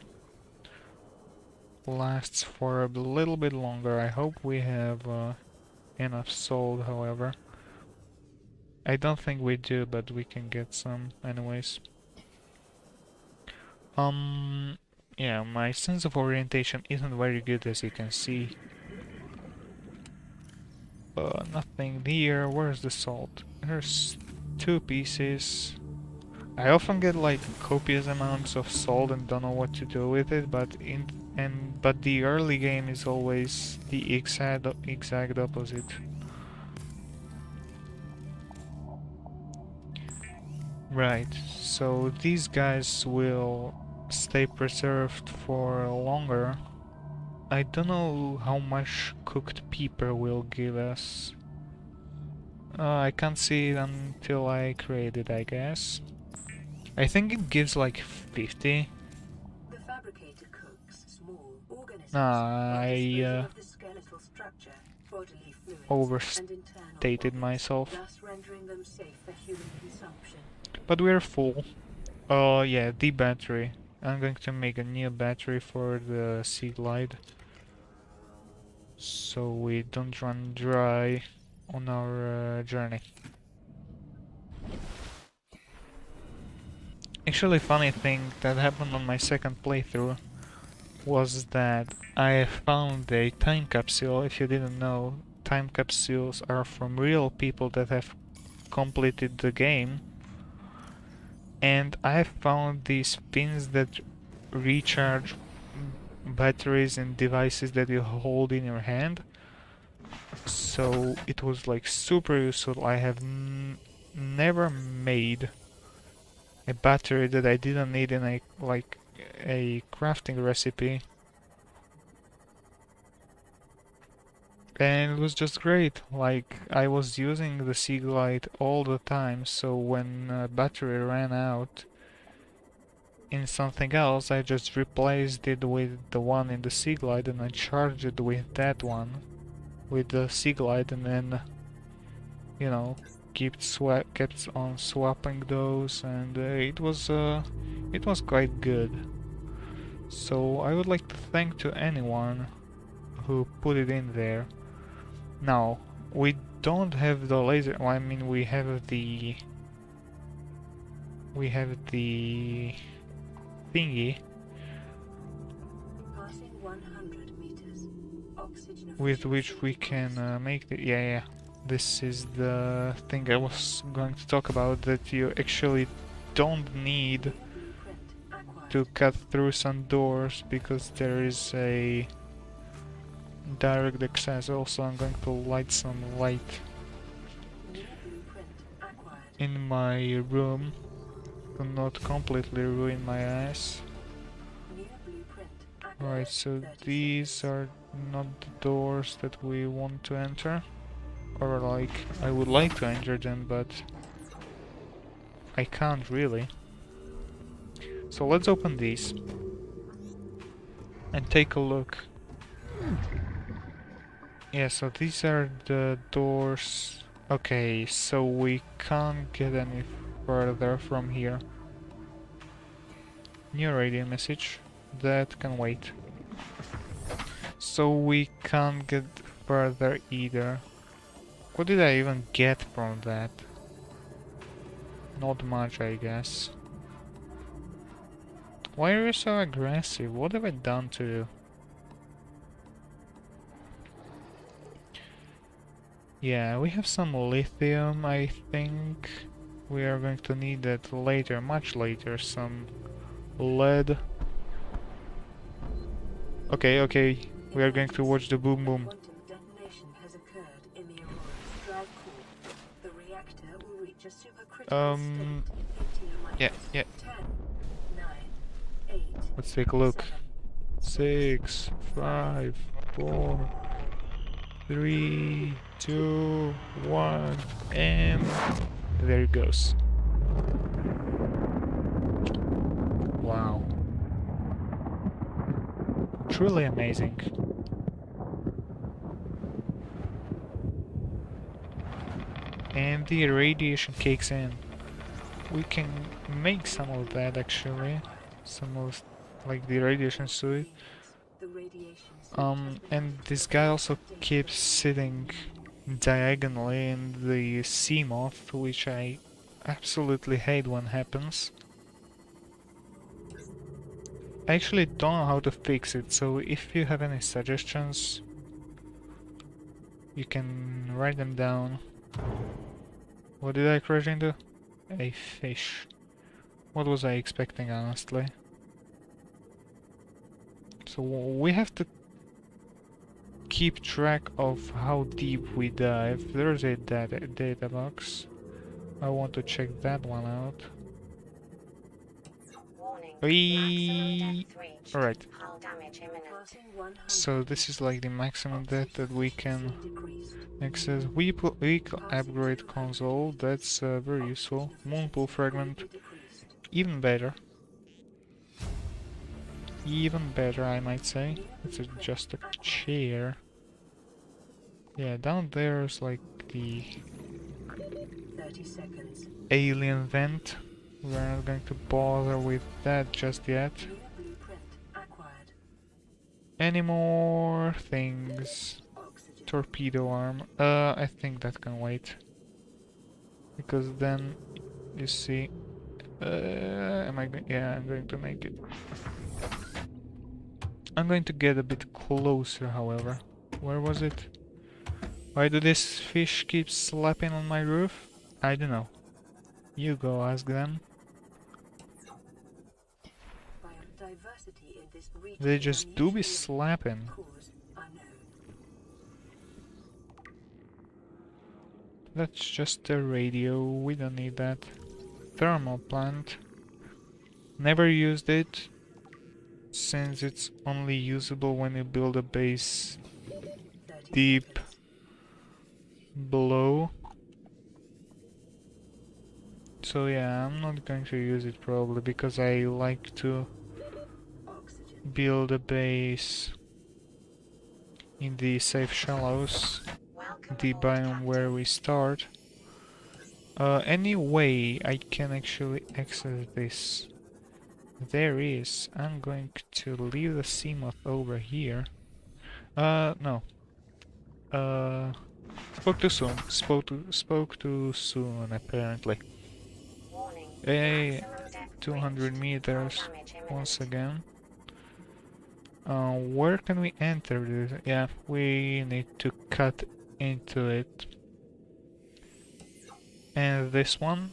Speaker 1: lasts for a little bit longer. I hope we have enough salt, however. I don't think we do, but we can get some anyways. Yeah, my sense of orientation isn't very good, as you can see. Nothing here. Where's the salt? There's 2 pieces. I often get like copious amounts of salt and don't know what to do with it, but the early game is always the exact opposite. Right, so these guys will stay preserved for longer. I don't know how much cooked pepper will give us. I can't see it until I create it, I guess. I think it gives like 50.
Speaker 2: The fabricator cooks small organisms
Speaker 1: I
Speaker 2: of the skeletal structure, bodily fluids, and internal
Speaker 1: overstated
Speaker 2: organs,
Speaker 1: myself.
Speaker 2: thus rendering them safe for human consumption.
Speaker 1: But we're full. Oh yeah, the battery. I'm going to make a new battery for the Sea Glide, so we don't run dry on our journey. Actually, funny thing that happened on my second playthrough was that I found a time capsule. If you didn't know, time capsules are from real people that have completed the game. And I found these pins that recharge batteries and devices that you hold in your hand. So it was like super useful. I have never made a battery that I didn't need in a crafting recipe. And it was just great. Like, I was using the Sea Glide all the time, so when battery ran out in something else, I just replaced it with the one in the Sea Glide and I charged it with that one, with the Sea Glide, and then, you know, kept on swapping those, and it was quite good. So I would like to thank to anyone who put it in there. Now, we don't have the laser, well, I mean we have the thingy
Speaker 2: Passing 100 meters. Oxygen
Speaker 1: with which
Speaker 2: efficiency
Speaker 1: we can
Speaker 2: increased.
Speaker 1: make the, yeah, this is the thing I was going to talk about, that you actually don't need
Speaker 2: New blueprint acquired.
Speaker 1: to cut through some doors because there is a direct access. Also, I'm going to light some light
Speaker 2: New blueprint acquired.
Speaker 1: in my room to not completely ruin my eyes.
Speaker 2: New blueprint acquired.
Speaker 1: Right, so
Speaker 2: 30
Speaker 1: these
Speaker 2: seconds.
Speaker 1: are not the doors that we want to enter. Or like, I would like to enter them, but I can't really. So let's open these and take a look. Yeah, so these are the doors. Okay, so we can't get any further from here. New radio message. That can wait. So we can't get further either. What did I even get from that? Not much, I guess. Why are you so aggressive? What have I done to you? Yeah, we have some lithium, I think. We are going to need that later, much later. Some lead. Okay, we are going to watch the boom boom.
Speaker 2: Quantum detonation has occurred in the Aurora's drive core. The reactor will reach a supercritical state in T minus
Speaker 1: Yeah.
Speaker 2: 10, 9, 8,
Speaker 1: Let's take a look.
Speaker 2: 7,
Speaker 1: 6, 5, 4, 3, 2, 1, and there it goes. Truly amazing. And the radiation kicks in. We can make some of that actually. Some of like the radiation suit.
Speaker 2: The radiation suit has been
Speaker 1: And this guy also keeps sitting diagonally in the sea moth, which I absolutely hate when happens. I actually don't know how to fix it, so if you have any suggestions, you can write them down. What did I crash into? A fish. What was I expecting, honestly? So we have to keep track of how deep we dive. There's a data box. I want to check that one out.
Speaker 3: Warning.
Speaker 1: Whee!
Speaker 3: Maximum depth reached.
Speaker 1: Alright,
Speaker 3: Hull damage imminent.
Speaker 2: passing 100.
Speaker 1: so this is like the maximum depth that we can
Speaker 2: Decreased.
Speaker 1: access. Vehicle upgrade console, that's very useful. Moonpool fragment,
Speaker 2: Decreased.
Speaker 1: even better. Even better, I might say. It's just a chair. Yeah, down there's like the
Speaker 2: 30 seconds.
Speaker 1: alien vent. We're not going to bother with that just yet.
Speaker 2: New blueprint acquired.
Speaker 1: Any more things?
Speaker 2: Oxygen.
Speaker 1: Torpedo arm. I think that can wait. Because then, you see... am I going... Yeah, I'm going to make it. I'm going to get a bit closer, however. Where was it? Why do this fish keep slapping on my roof? I don't know. You go ask them.
Speaker 2: Biodiversity in this region
Speaker 1: They
Speaker 2: is
Speaker 1: just do be
Speaker 2: unusually
Speaker 1: slapping.
Speaker 2: cause unknown.
Speaker 1: That's just a radio, we don't need that. Thermal plant. Never used it, since it's only usable when you build a base
Speaker 2: 30
Speaker 1: deep
Speaker 2: seconds.
Speaker 1: below. So yeah, I'm not going to use it probably, because I like to
Speaker 2: Oxygen.
Speaker 1: build a base in the safe shallows,
Speaker 3: Welcome
Speaker 1: the
Speaker 3: aboard,
Speaker 1: biome
Speaker 3: Captain.
Speaker 1: where we start. Any way I can actually access this? There is. I'm going to leave the Seamoth over here. No. Spoke too soon. Spoke too soon, apparently.
Speaker 3: Warning.
Speaker 1: Hey,
Speaker 3: Maximum depth
Speaker 1: 200
Speaker 3: reached.
Speaker 1: meters
Speaker 3: Hull damage imminent.
Speaker 1: once again. Where can we enter this? Yeah, we need to cut into it. And this one.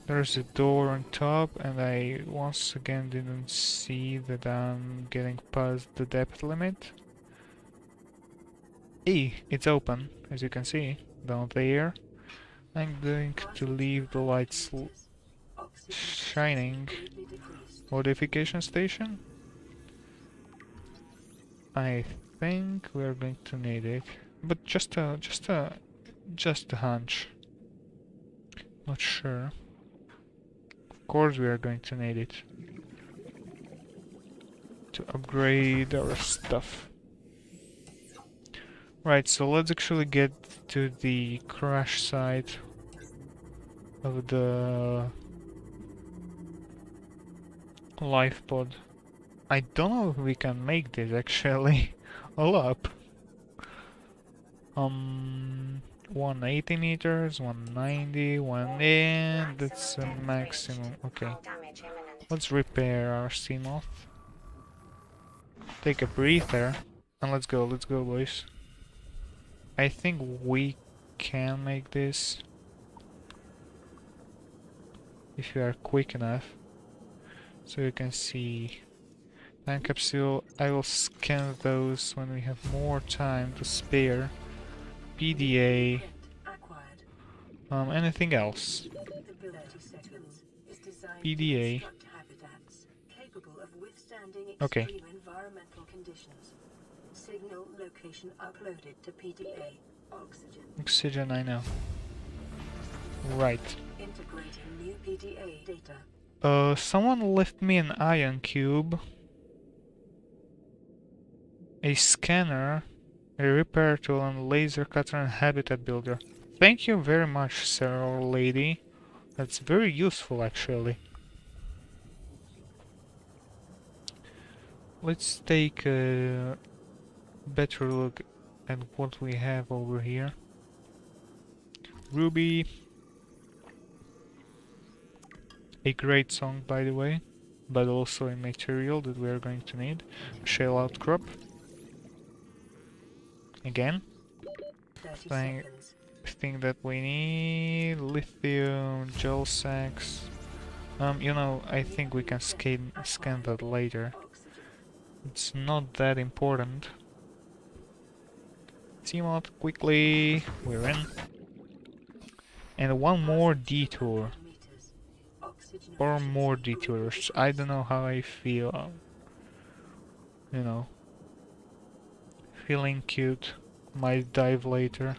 Speaker 1: There's a door on top, and I once again didn't see that I'm getting past the depth limit. Hey, it's open, as you can see, down there. I'm going to leave the lights
Speaker 2: Oxygen
Speaker 1: shining.
Speaker 2: greatly decreased.
Speaker 1: Modification station? I think we're going to need it, but just a hunch. Not sure. Of course we are going to need it to upgrade our stuff. Right, so let's actually get to the crash site of the life pod. I don't know if we can make this actually all up. 180 meters, 190, and that's a maximum. Okay,
Speaker 3: Hull damage imminent.
Speaker 1: let's repair our Seamoth. Take a breather, and let's go, boys. I think we can make this if we are quick enough. So you can see time capsule. I will scan those when we have more time to spare. PDA.
Speaker 2: Acquired.
Speaker 1: Anything else?
Speaker 2: The build 30 seconds is designed
Speaker 1: PDA.
Speaker 2: to construct habitats capable of withstanding
Speaker 1: Okay.
Speaker 2: extreme environmental conditions. Signal location uploaded to PDA. Oxygen.
Speaker 1: Oxygen, I know. Right.
Speaker 2: Integrating new PDA data.
Speaker 1: Someone left me an ion cube. a scanner, a repair tool, and laser cutter and habitat builder. Thank you very much, sir or lady. That's very useful, actually. Let's take a better look at what we have over here. Ruby. A great song, by the way, but also a material that we are going to need. Shell outcrop. Again.
Speaker 2: 30
Speaker 1: Thing
Speaker 2: seconds.
Speaker 1: that we need. Lithium, gel sacks. You know, I think we can scan that later.
Speaker 2: Oxygen.
Speaker 1: It's not that important. Team-out quickly. We're in. And one more detour.
Speaker 2: 200 meters. Oxygen
Speaker 1: Or more
Speaker 2: efficiency greatly
Speaker 1: detours. I don't
Speaker 2: decreased.
Speaker 1: know how I feel. You know. Feeling cute. Might dive later.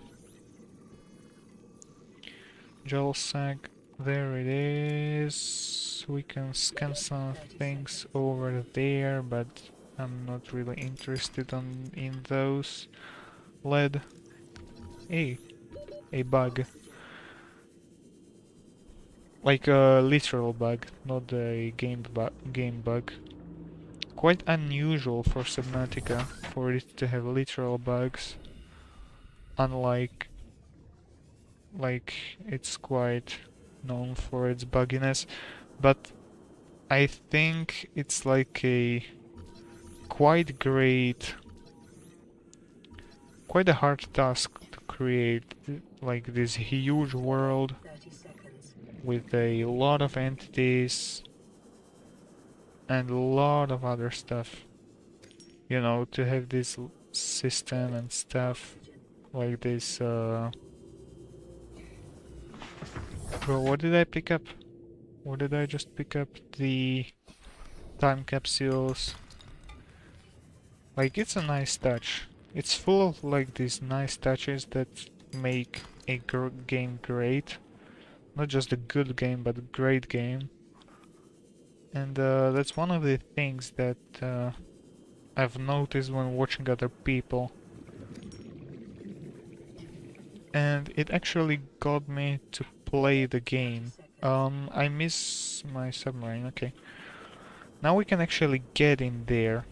Speaker 1: Gel sack. There it is. We can scan some things over there, but I'm not really interested in those. Lead. Hey, a bug. Like a literal bug, not a game bug. Quite unusual for Subnautica for it to have literal bugs. Unlike, like, it's quite known for its bugginess, but I think it's like a quite a hard task to create like this huge world
Speaker 2: 30 seconds.
Speaker 1: with a lot of entities and a lot of other stuff. You know, to have this system and stuff like this. Bro, what did I pick up? What did I just pick up? The time capsules. Like, it's a nice touch. It's full of like these nice touches that make a game great. Not just a good game, but a great game. And that's one of the things that I've noticed when watching other people. And it actually got me to play the game. I miss my submarine, okay. Now we can actually get in there.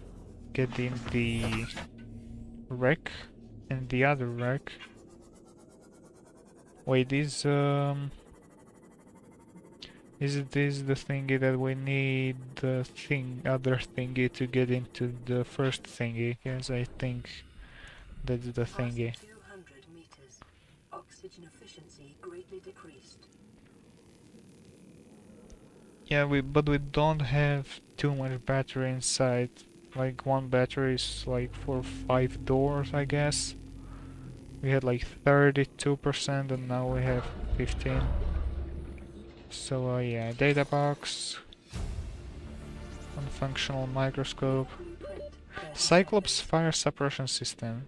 Speaker 1: Get in the wreck and the other wreck. Wait, is this the thingy that we need the other thingy to get into the first thingy? Yes, I think that's the thingy.
Speaker 2: 200 meters. Oxygen efficiency greatly decreased.
Speaker 1: Yeah, but we don't have too much battery inside. Like one battery is like for 5 doors, I guess. We had like 32% and now we have 15. So yeah, data box, functional microscope, Cyclops fire suppression system.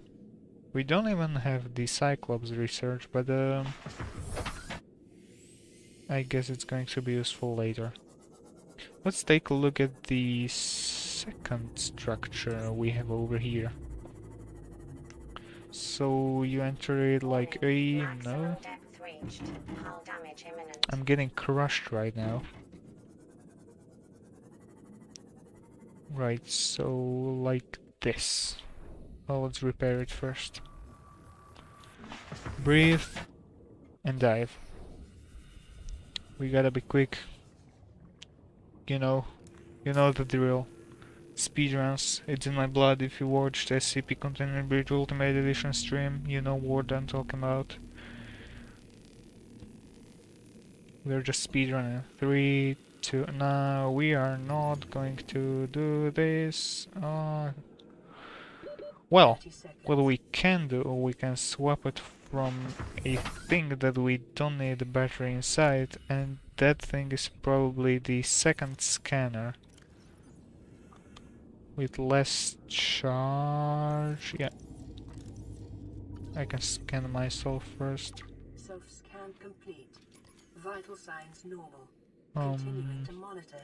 Speaker 1: We don't even have the Cyclops research, but I guess it's going to be useful later. Let's take a look at the second structure we have over here. So you enter it like a no.
Speaker 3: Depth reached. Hull damage imminent.
Speaker 1: I'm getting crushed right now. Right, so like this. Well, let's repair it first. Breathe and dive. We gotta be quick. You know the drill. Speedruns, it's in my blood. If you watched SCP Container Breach Ultimate Edition stream, you know what I'm talking about. We're just speedrunning. 3, 2, no, we are not going to do this. Well, what we can do, we can swap it from a thing that we don't need a battery inside, and that thing is probably the second scanner. With less charge, yeah. I can scan myself first.
Speaker 2: Self-scan complete. Vital signs normal. Continuing to monitor.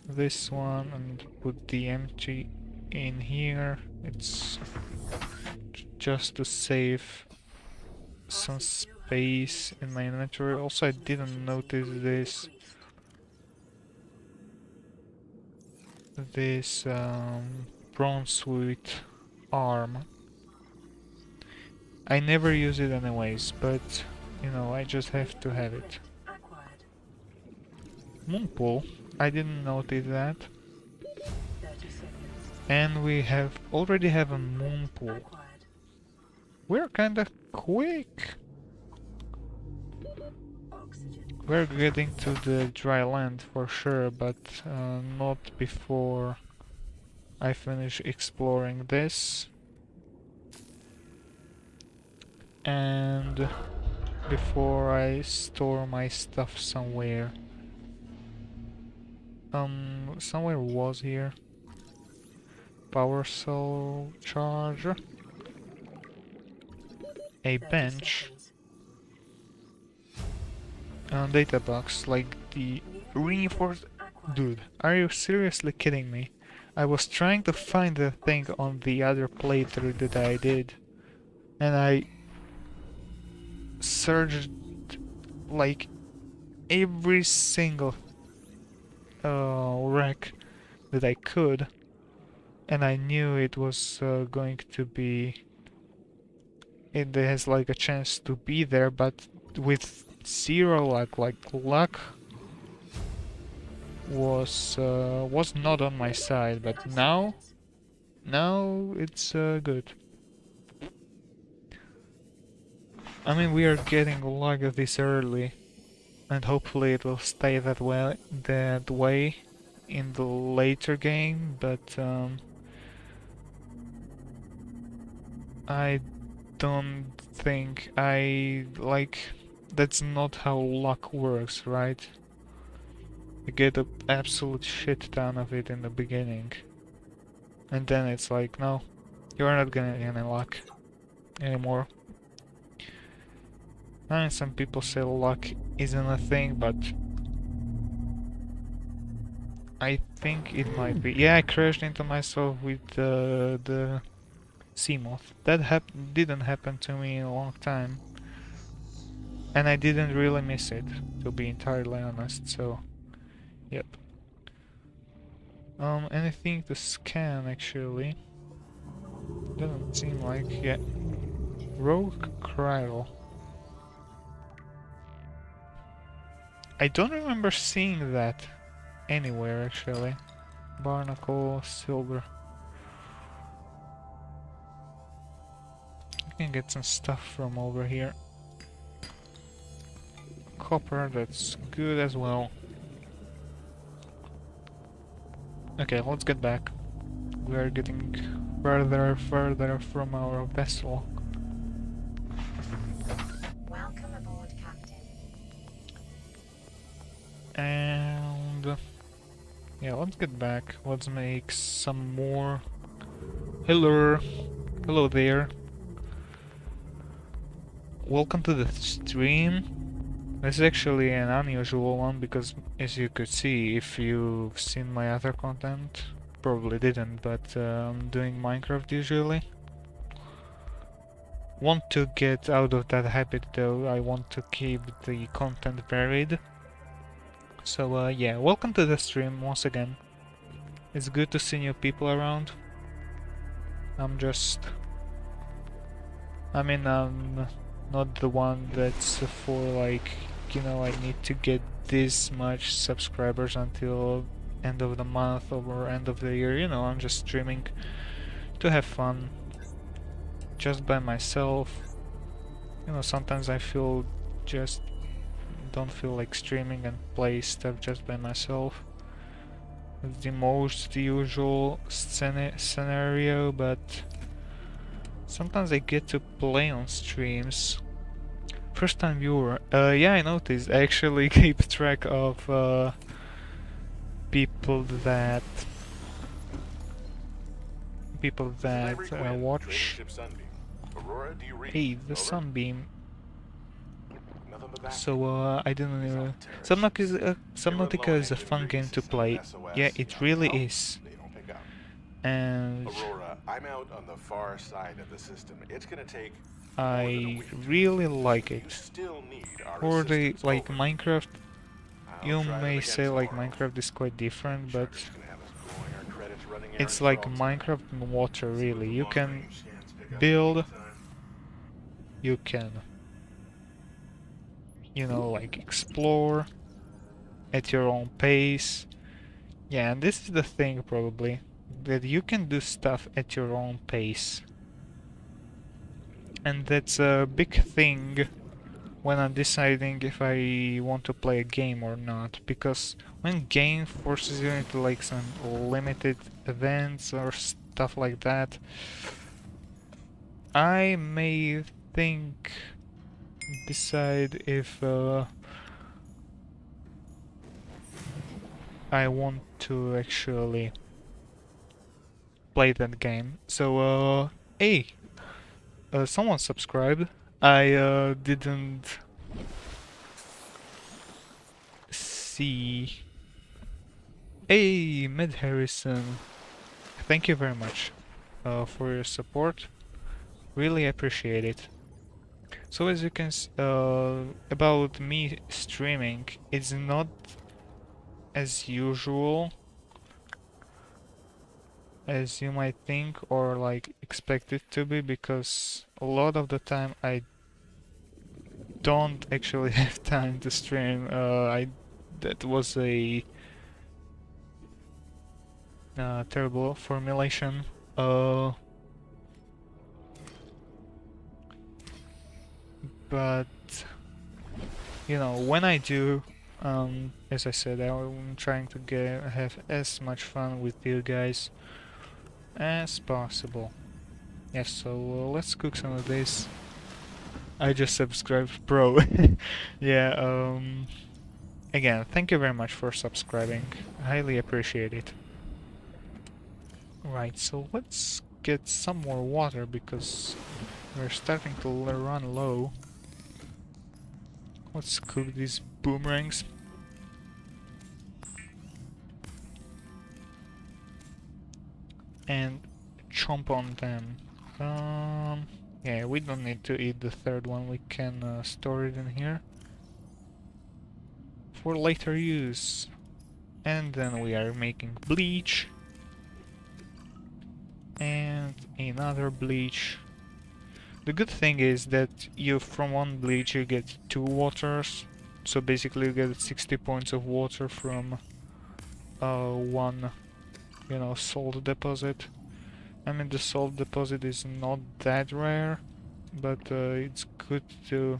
Speaker 1: This one, and put the empty in here. It's just to save some space in my inventory. Also, I didn't notice this bronze suit arm. I never use it anyways, but you know, I just have to have it. Moonpool, I didn't notice that.
Speaker 2: 30 seconds.
Speaker 1: And we already have a moonpool.
Speaker 2: Acquired.
Speaker 1: We're kinda quick.
Speaker 2: Oxygen.
Speaker 1: We're getting to the dry land for sure, but not before I finish exploring this. And before I store my stuff somewhere. Somewhere was here. Power cell charger. A
Speaker 2: 30
Speaker 1: bench.
Speaker 2: seconds.
Speaker 1: Data box, like the reinforced.
Speaker 2: Acquired.
Speaker 1: Dude, are you seriously kidding me? I was trying to find the thing on the other playthrough that I did, and I searched like every single wreck that I could, and I knew it was going to be. It has like a chance to be there, but with zero luck, like luck was not on my side. But now it's good. I mean, we are getting luck this early, and hopefully it will stay that way in the later game, but I don't think that's not how luck works, right? You get an absolute shit ton of it in the beginning, and then it's like, no, you're not gonna get any luck anymore. I mean, some people say luck isn't a thing, but I think it might be. Yeah, I crashed into myself with the sea moth. That didn't happen to me in a long time, and I didn't really miss it, to be entirely honest. So, yep. Anything to scan actually? Doesn't seem like. Yeah. Rogue Cryle. I don't remember seeing that anywhere actually. Barnacle, silver. I can get some stuff from over here. Copper, that's good as well. Okay, let's get back. We are getting further from our vessel.
Speaker 3: Welcome aboard, Captain.
Speaker 1: And yeah, let's get back. Let's make some more. Hello there. Welcome to the stream. This is actually an unusual one because, as you could see, if you've seen my other content, probably didn't, but I'm doing Minecraft usually. Want to get out of that habit though. I want to keep the content varied. So yeah, welcome to the stream once again. It's good to see new people around. I'm not the one that's for like, you know, I need to get this much subscribers until end of the month or end of the year. You know, I'm just streaming to have fun, just by myself. You know, sometimes I don't feel like streaming and play stuff just by myself. It's the most usual scenario, but sometimes I get to play on streams. First time viewer. Yeah, I noticed. I actually keep track of people that watch. Hey, the Sunbeam. So I didn't. Subnautica is a fun game to play. Yeah, it really is. And
Speaker 6: I'm out on the far side of the system. It's gonna take more than a
Speaker 1: I
Speaker 6: week to
Speaker 1: really
Speaker 6: rebuild.
Speaker 1: like
Speaker 6: You
Speaker 1: it.
Speaker 6: still need our
Speaker 1: For the
Speaker 6: assistance.
Speaker 1: like
Speaker 6: Over.
Speaker 1: Minecraft,
Speaker 6: I'll
Speaker 1: you
Speaker 6: try them
Speaker 1: may
Speaker 6: again
Speaker 1: say like
Speaker 6: tomorrow.
Speaker 1: Minecraft is quite different, but
Speaker 6: Charter's gonna have us blowing our credits running
Speaker 1: it's
Speaker 6: errands for
Speaker 1: like
Speaker 6: Altair.
Speaker 1: Minecraft in water
Speaker 6: See what
Speaker 1: really.
Speaker 6: the
Speaker 1: You can
Speaker 6: long-range scans pick up in the
Speaker 1: build,
Speaker 6: meantime.
Speaker 1: you can, you know, like explore at your own pace. Yeah, and this is the thing probably, that you can do stuff at your own pace. And that's a big thing when I'm deciding if I want to play a game or not, because when game forces you into like some limited events or stuff like that, I may decide if I want to actually play that game. So hey, someone subscribed. I didn't see. Hey, Mid Harrison, thank you very much for your support. Really appreciate it. So as you can about me streaming, it's not as usual as you might think or like expect it to be, because a lot of the time I don't actually have time to stream. That was a terrible formulation. But you know, when I do, as I said, I'm trying to have as much fun with you guys as possible. Yes, so let's cook some of this. I just subscribed pro. Yeah, again, thank you very much for subscribing. Highly appreciate it. Right, so let's get some more water because we're starting to run low. Let's cook these boomerangs. And chomp on them. Yeah, we don't need to eat the third one, we can store it in here for later use. And then we are making bleach. And another bleach. The good thing is that from one bleach you get 2 waters, so basically you get 60 points of water from one, you know, salt deposit. I mean, the salt deposit is not that rare, but it's good to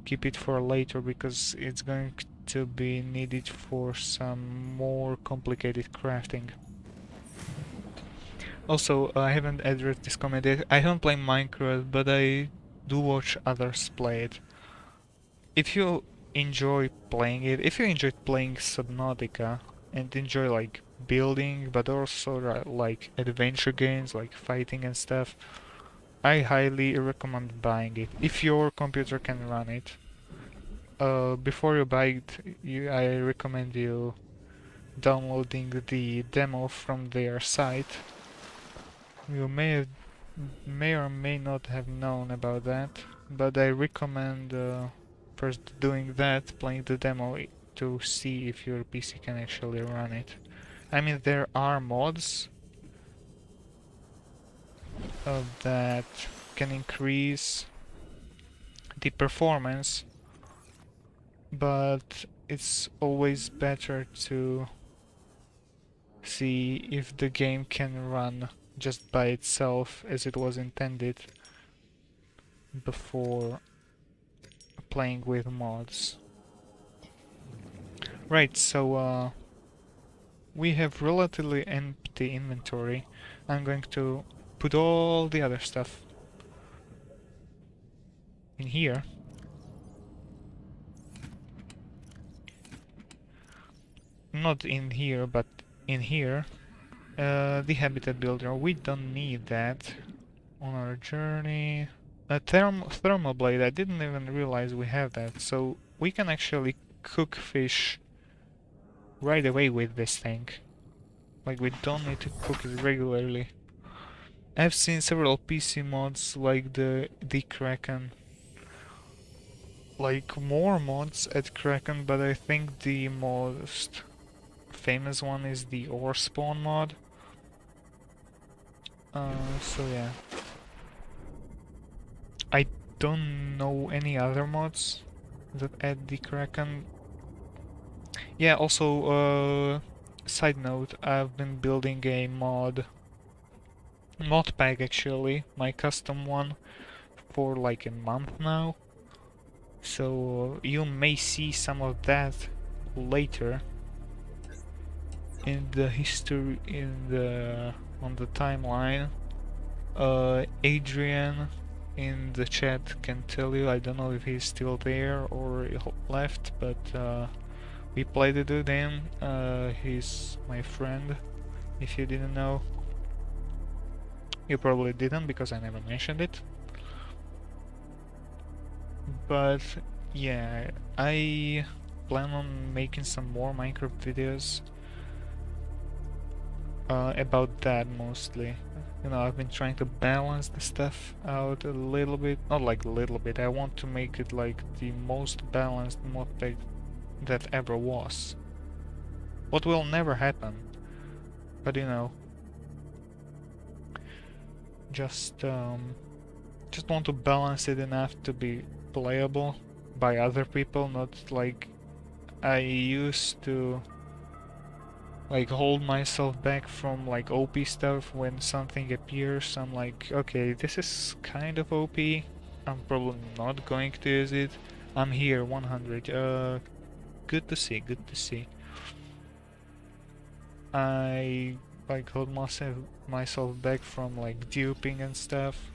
Speaker 1: keep it for later because it's going to be needed for some more complicated crafting. Also, I haven't addressed this comment yet. I haven't played Minecraft, but I do watch others play it. If you enjoy playing it, if you enjoyed playing Subnautica and enjoy like building, but also like adventure games, like fighting and stuff, I highly recommend buying it, if your computer can run it. Before you buy it, I recommend you downloading the demo from their site. You may or may not have known about that, but I recommend first doing that, playing the demo to see if your PC can actually run it. I mean, there are mods that can increase the performance, but it's always better to see if the game can run just by itself as it was intended before playing with mods. Right, so we have relatively empty inventory. I'm going to put all the other stuff in here. Not in here, but in here. The habitat builder, we don't need that on our journey. A thermal blade, I didn't even realize we have that, so we can actually cook fish right away with this thing. Like, we don't need to cook it regularly. I've seen several PC mods like the Kraken, like more mods at Kraken, but I think the most famous one is the ore spawn mod. So yeah. I don't know any other mods that add the Kraken. Yeah, also, side note, I've been building a mod pack actually, my custom one, for like a month now. So you may see some of that later in the history on the timeline. Adrian in the chat can tell you, I don't know if he's still there or he left, but we played it with him. He's my friend, if you didn't know. You probably didn't because I never mentioned it. But yeah, I plan on making some more Minecraft videos about that mostly. You know, I've been trying to balance the stuff out a little bit. Not like a little bit, I want to make it like the most balanced mod pack that ever was. What will never happen. But you know, just want to balance it enough to be playable by other people, not like I used to like hold myself back from like OP stuff. When something appears, I'm like, okay, this is kind of OP, I'm probably not going to use it. I'm here 100. Good to see, good to see. I like hold myself back from like duping and stuff.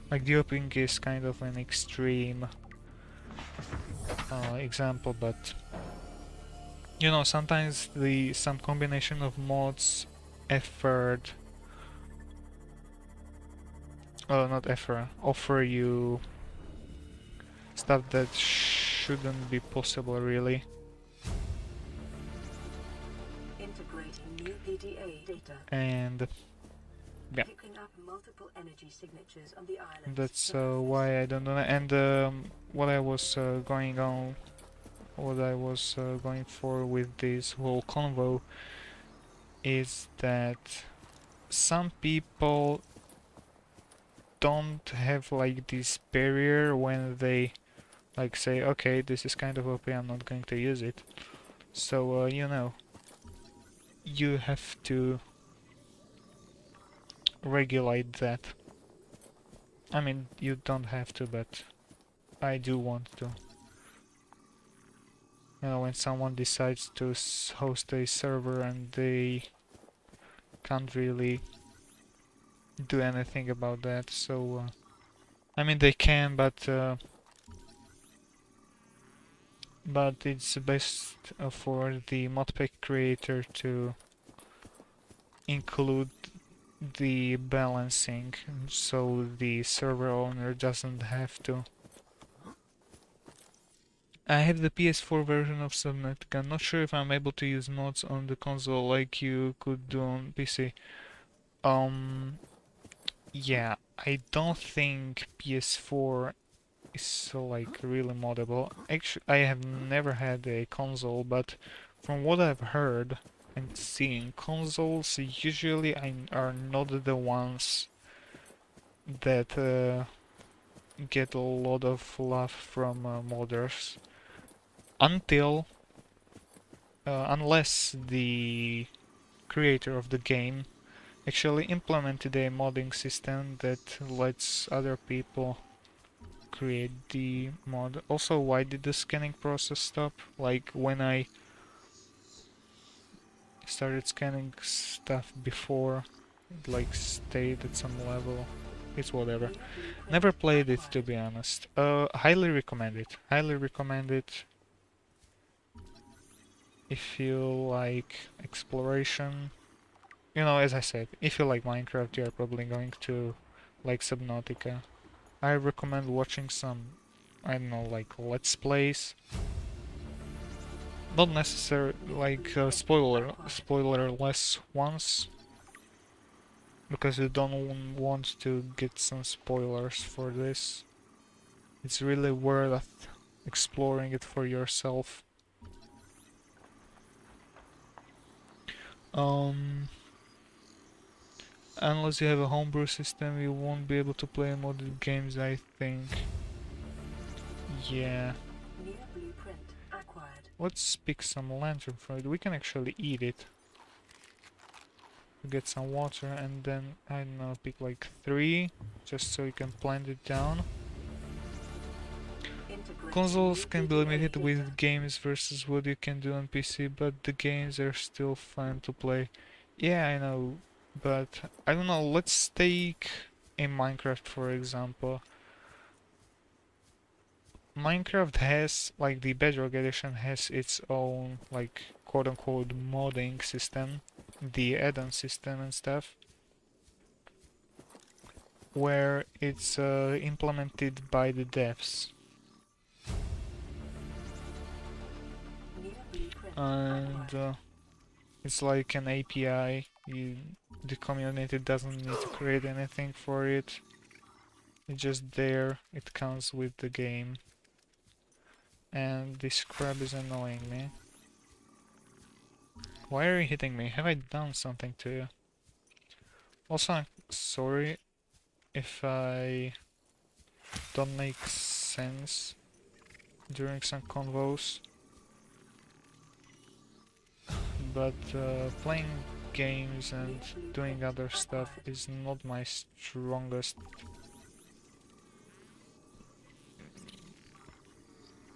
Speaker 1: Like duping is kind of an extreme example, but you know, sometimes some combination of mods, effort, not effort, offer you stuff that shouldn't be possible really.
Speaker 2: Integrating new PDA data.
Speaker 1: And yeah,
Speaker 2: Picking up multiple energy signatures on the island.
Speaker 1: that's why I don't know. And what I was going for with this whole convo is that some people don't have like this barrier when they like say, okay, this is kind of OP, I'm not going to use it. So you know, you have to regulate that. I mean, you don't have to, but I do want to. You know, when someone decides to host a server and they can't really do anything about that, so I mean they can, but it's best for the modpack creator to include the balancing, so the server owner doesn't have to. I have the PS4 version of Subnautica. Not sure if I'm able to use mods on the console like you could do on PC. Yeah, I don't think PS4 is so like really moddable. Actually, I have never had a console, but from what I've heard and seen, consoles usually are not the ones that get a lot of love from modders. Unless the creator of the game actually implemented a modding system that lets other people create the mod. Also, why did the scanning process stop? Like when I started scanning stuff before, it like stayed at some level. It's whatever. Never played it, to be honest. Highly recommend it. Highly recommend it. If you like exploration, you know, as I said, if you like Minecraft, you're probably going to like Subnautica. I recommend watching some, I don't know, like Let's Plays. Not necessarily like spoilerless ones. because you don't want to get some spoilers for this. It's really worth exploring it for yourself. Unless you have a homebrew system, you won't be able to play modded games, I think. Yeah.
Speaker 2: New blueprint acquired.
Speaker 1: Let's pick some lantern fruit. We can actually eat it. Get some water and then, I don't know, pick like 3, just so you can plant it down.
Speaker 2: Integrate
Speaker 1: Consoles
Speaker 2: new
Speaker 1: can be
Speaker 2: PDA
Speaker 1: limited
Speaker 2: data.
Speaker 1: with games versus what you can do on PC, but the games are still fun to play. Yeah, I know, but I don't know, let's take a Minecraft for example. Minecraft has, like the Bedrock edition has its own, like, quote-unquote modding system, the add-on system and stuff, where it's implemented by the devs.
Speaker 2: New blueprint
Speaker 1: And
Speaker 2: acquired.
Speaker 1: it's like an API. The community doesn't need to create anything for it. It's just there. It comes with the game. And this crab is annoying me. Why are you hitting me? Have I done something to you? Also, I'm sorry if I don't make sense during some convos. But playing games and doing other stuff is not my strongest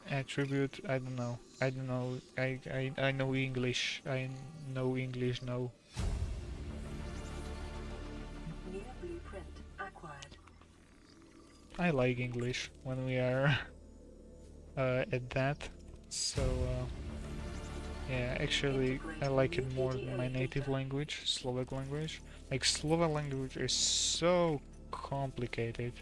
Speaker 1: attribute. I don't know. I know English. I know English now.
Speaker 2: New blueprint acquired.
Speaker 1: I like English when we are at that. So yeah, actually I like it more than my native language, Slovak language. Like Slovak language is so complicated.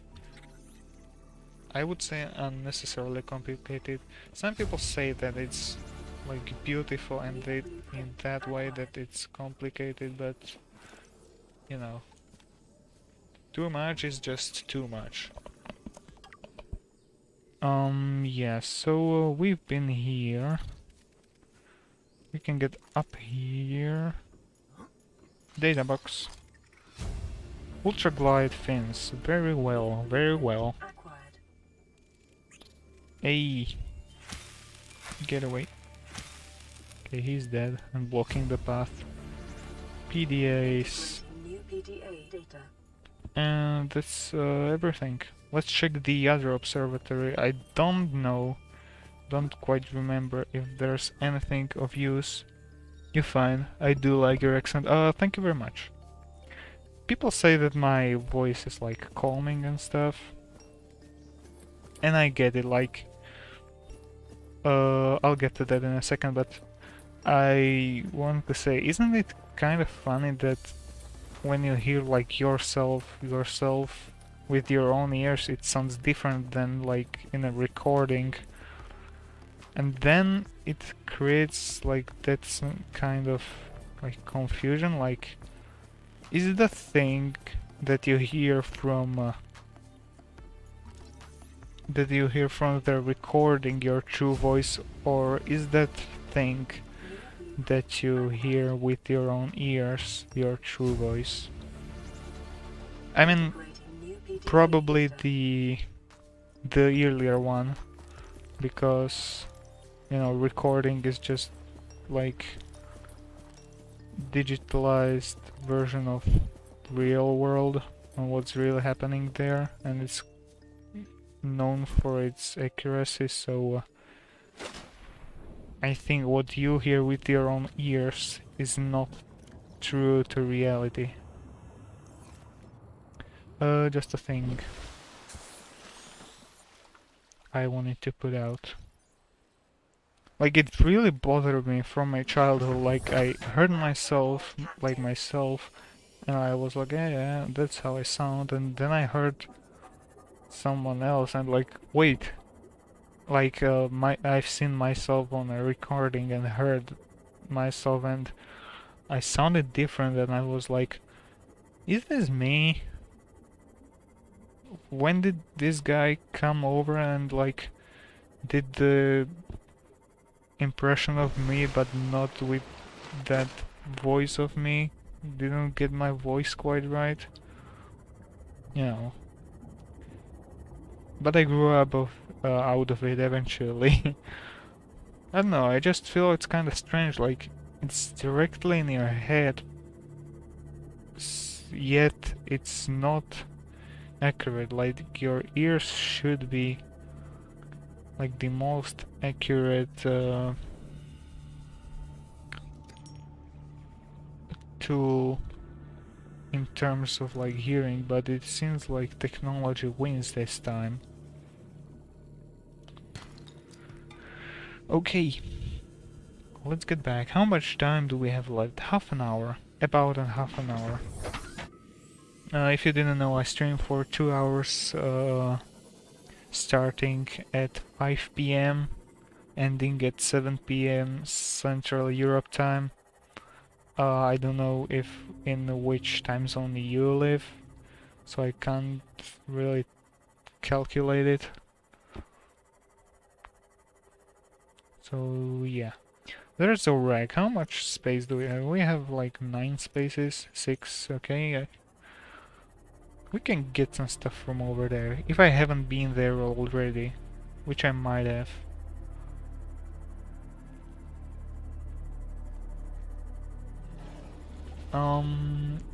Speaker 1: I would say unnecessarily complicated. Some people say that it's like beautiful and they in that way that it's complicated, but you know, too much is just too much. Yeah, so we've been here. We can get up here. Data box. Ultra glide fins. Very well, very well.
Speaker 2: Acquired.
Speaker 1: Hey, get away. Okay, he's dead. I'm blocking the path. PDAs.
Speaker 2: Integrating new PDA data.
Speaker 1: And that's everything. Let's check the other observatory. I don't know, don't quite remember if there's anything of use. You're fine. I do like your accent. Thank you very much. People say that my voice is like calming and stuff. And I get it, like... I'll get to that in a second, but... I want to say, isn't it kind of funny that when you hear like yourself with your own ears, it sounds different than like in a recording, and then it creates like that some kind of like confusion, like is it the thing that you hear from the recording your true voice, or is that thing that you hear with your own ears your true voice? I mean,
Speaker 2: Integrating new PDA
Speaker 1: probably
Speaker 2: data.
Speaker 1: the earlier one, because you know, recording is just like digitalized version of real world and what's really happening there, and it's known for its accuracy, so I think what you hear with your own ears is not true to reality. Just a thing I wanted to put out. Like, it really bothered me from my childhood. Like, I heard myself, and I was like, yeah, yeah, that's how I sound. And then I heard someone else, and like, wait, like, I've seen myself on a recording and heard myself, and I sounded different, and I was like, Is this me? When did this guy come over and like did the impression of me but not with that voice of me? Didn't get my voice quite right? You know. But I grew up out of it eventually. I don't know, I just feel it's kinda strange, like, it's directly in your head, yet it's not accurate, like, your ears should be, like, the most accurate, tool in terms of, like, hearing, but it seems like technology wins this time. Okay, let's get back. How much time do we have left? Half an hour. About half an hour. If you didn't know, I stream for 2 hours, starting at 5 p.m. ending at 7 p.m. Central Europe time. I don't know if in which time zone you live, so I can't really calculate it. So yeah, there's a rack. How much space do we have? We have like 9 spaces, 6. Okay, we can get some stuff from over there if I haven't been there already, which I might have.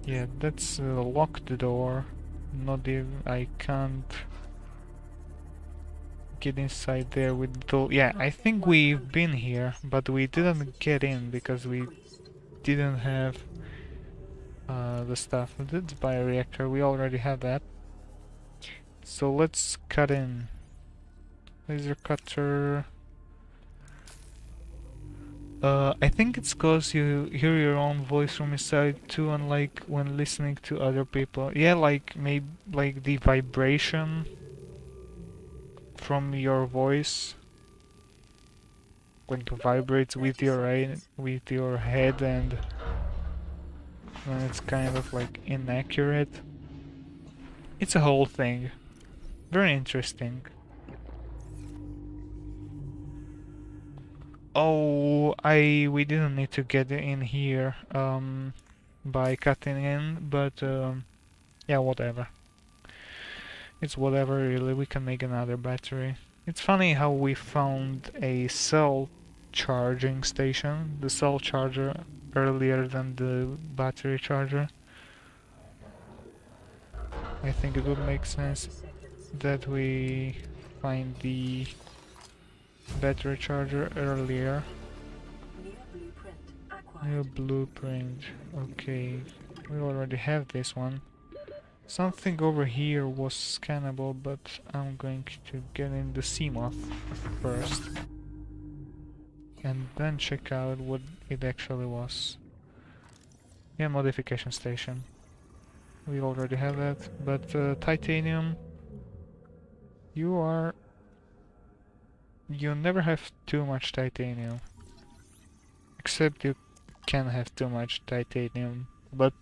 Speaker 1: Yeah, that's lock the door. Not even I can't get inside there with the... Yeah, I think we've been here, but we didn't get in because we didn't have the stuff. That's bioreactor, we already have that. So let's cut in. Laser cutter. I think it's cause you hear your own voice from inside too, unlike when listening to other people. Yeah, like maybe like the vibration from your voice, like vibrates with your head, and when it's kind of like inaccurate. It's a whole thing. Very interesting. Oh, we didn't need to get in here by cutting in, but yeah, whatever. It's whatever really, we can make another battery. It's funny how we found a cell charging station, the cell charger, earlier than the battery charger. I think it would make sense that we find the battery charger earlier. New blueprint. Okay, we already have this one. Something over here was scannable, but I'm going to get in the Seamoth first. And then check out what it actually was. Yeah, modification station. We already have that, but titanium... You never have too much titanium. Except you can have too much titanium, but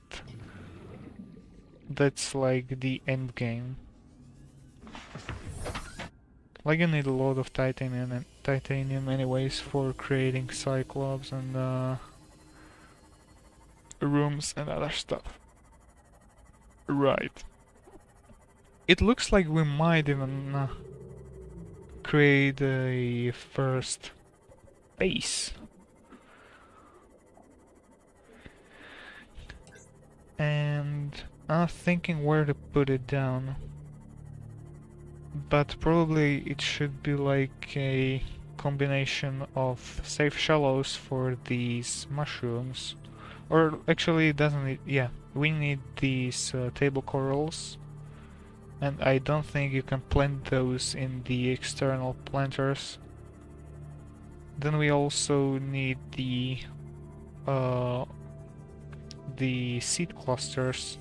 Speaker 1: that's like the end game. Like you need a lot of titanium anyways for creating Cyclops and rooms and other stuff. Right. It looks like we might even create a first base. And I'm thinking where to put it down. But probably it should be like a combination of safe shallows for these mushrooms. Or actually it doesn't need... yeah, we need these table corals. And I don't think you can plant those in the external planters. Then we also need the seed clusters.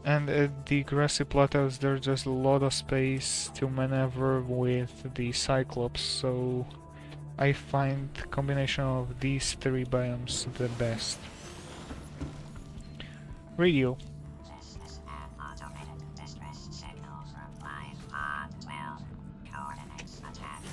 Speaker 1: And at the grassy plateaus there's just a lot of space to maneuver with the Cyclops, so I find the combination of these 3 biomes the best. Radio.
Speaker 3: This is an automated distress signal from Live Pod 12. Coordinates attached.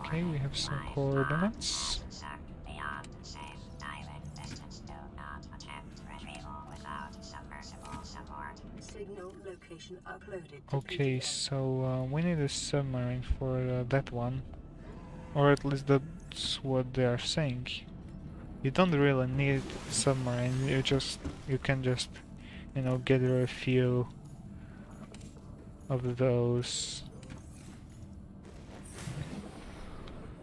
Speaker 1: Okay, we have some
Speaker 3: Live Pod
Speaker 1: coordinates.
Speaker 3: has sucked beyond safe diving distance. Do not attempt retrieval without submersible support.
Speaker 2: Signal location uploaded to
Speaker 1: Okay,
Speaker 2: databank.
Speaker 1: so we need a submarine for that one. Or at least that's what they are saying. You don't really need submarine, you can just, you know, gather a few of those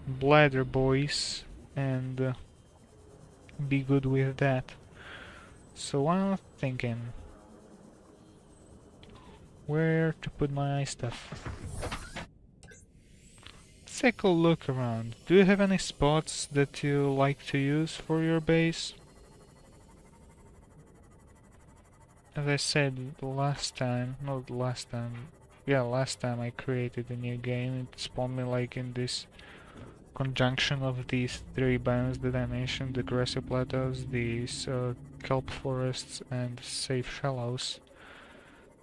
Speaker 1: bladder boys and be good with that. So I'm thinking where to put my stuff. Let's take a look around. Do you have any spots that you like to use for your base? As I said last time, not last time, yeah, last time I created a new game, it spawned me like in this conjunction of these three biomes that I mentioned, the grassy plateaus, these kelp forests and safe shallows.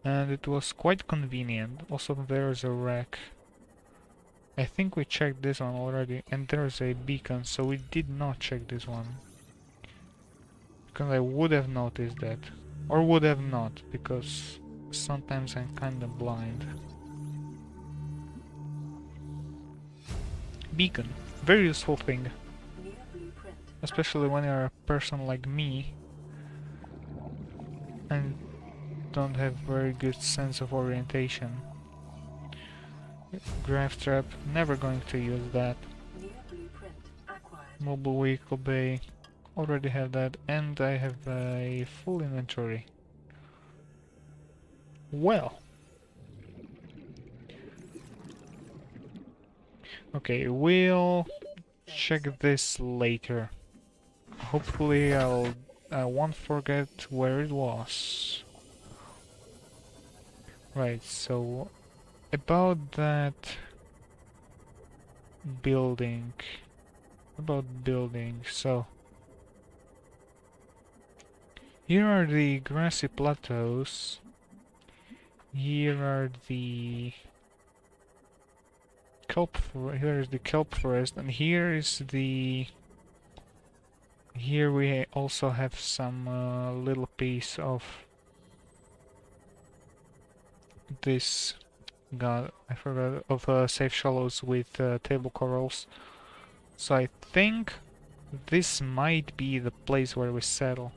Speaker 1: And it was quite convenient. Also there's a wreck. I think we checked this one already, and there's a beacon, so we did not check this one. Because I would have noticed that. Or would have not, because sometimes I'm kinda blind. Beacon. Very useful thing.
Speaker 2: New blueprint.
Speaker 1: Especially when you're a person like me and don't have very good sense of orientation. Graph trap, never going to use that.
Speaker 2: New blueprint acquired.
Speaker 1: Mobile vehicle bay, already have that, and I have a full inventory. Well. Okay, we'll check this later. Hopefully I won't forget where it was. Right, so about that building. So here are the grassy plateaus. Here are the here is the kelp forest, and here is the. Here we also have some little piece of this. God, I forgot of safe shallows with table corals. So I think this might be the place where we settle.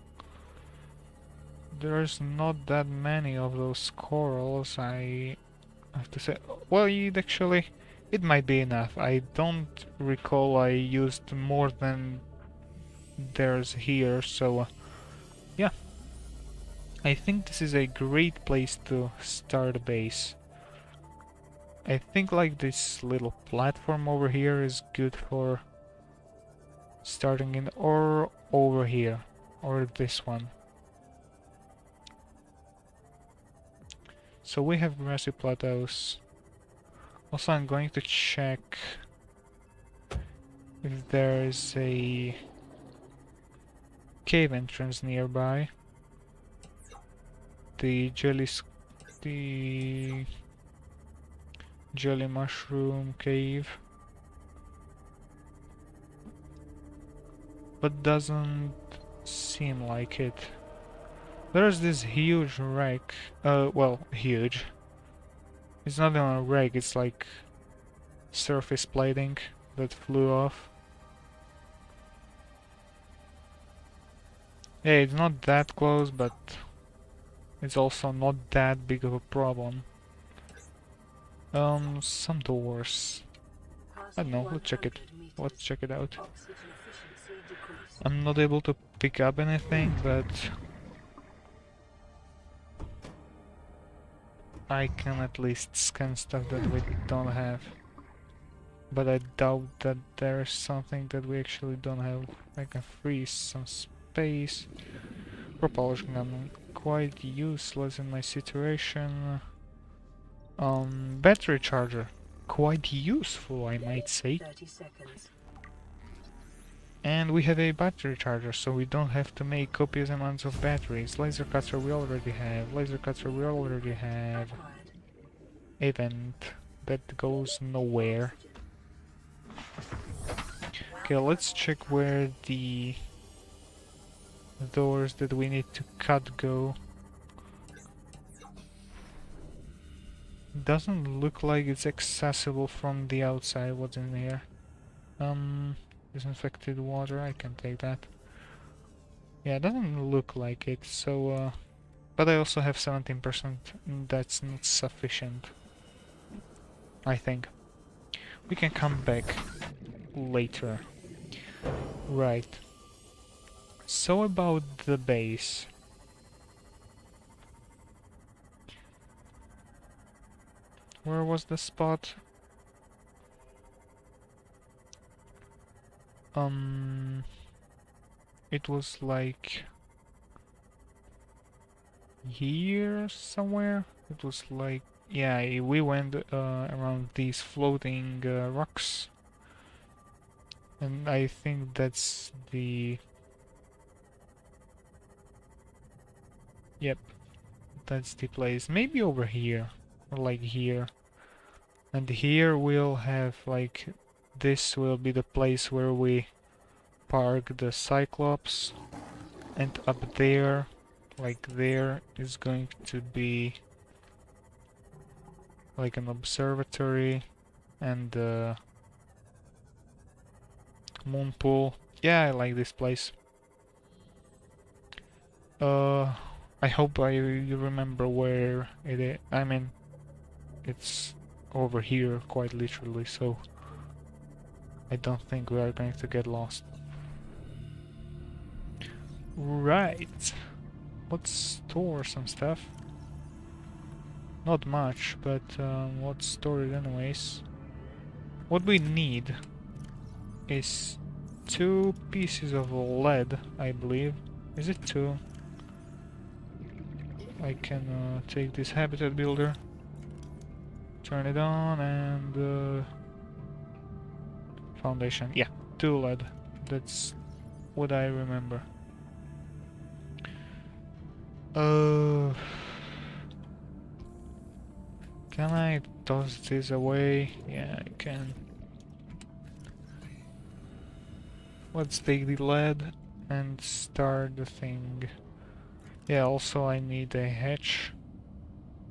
Speaker 1: There's not that many of those corals, I have to say. Well, it might be enough. I don't recall I used more than there's here, so yeah. I think this is a great place to start a base. I think like this little platform over here is good for starting in, or over here, or this one. So we have grassy plateaus. Also, I'm going to check if there is a cave entrance nearby. The jelly mushroom cave, but doesn't seem like it. There's this huge wreck. Well, huge. It's not even a wreck, it's like surface plating that flew off. Yeah, it's not that close, but it's also not that big of a problem. Some doors. I don't know, let's check it. Let's check it out.
Speaker 2: Oxygen efficiency decreased.
Speaker 1: I'm not able to pick up anything, but I can at least scan stuff that we don't have. But I doubt that there's something that we actually don't have. I can freeze some space. Propulsion gun, quite useless in my situation. Battery charger, quite useful, I might say.
Speaker 2: 30 seconds.
Speaker 1: And we have a battery charger, so we don't have to make copious amounts of batteries. Laser cutter we already have. Laser cutter we already have.
Speaker 2: Acquired.
Speaker 1: Event that goes nowhere. Okay, let's check where the doors that we need to cut go. Doesn't look like it's accessible from the outside. What's in here? Disinfected water, I can take that. Yeah, it doesn't look like it, so but I also have 17%. That's not sufficient, I think. We can come back later. Right. So about the base. Where was the spot? It was like here somewhere. It was like, yeah, we went around these floating rocks, and I think that's the, yep, that's the place. Maybe over here, or like here. And here we'll have like, this will be the place where we park the Cyclops, and up there, like there, is going to be like an observatory and moon pool. Yeah, I like this place. I hope you remember where it is. I mean, it's over here quite literally, so I don't think we are going to get lost. Right. Let's store some stuff. Not much, but let's store it anyways. What we need is 2 pieces of lead, I believe. Is it 2? I can take this habitat builder, turn it on, and foundation. Yeah, 2 lead. That's what I remember. Can I toss this away? Yeah, I can. Let's take the lead and start the thing. Yeah, also I need a hatch.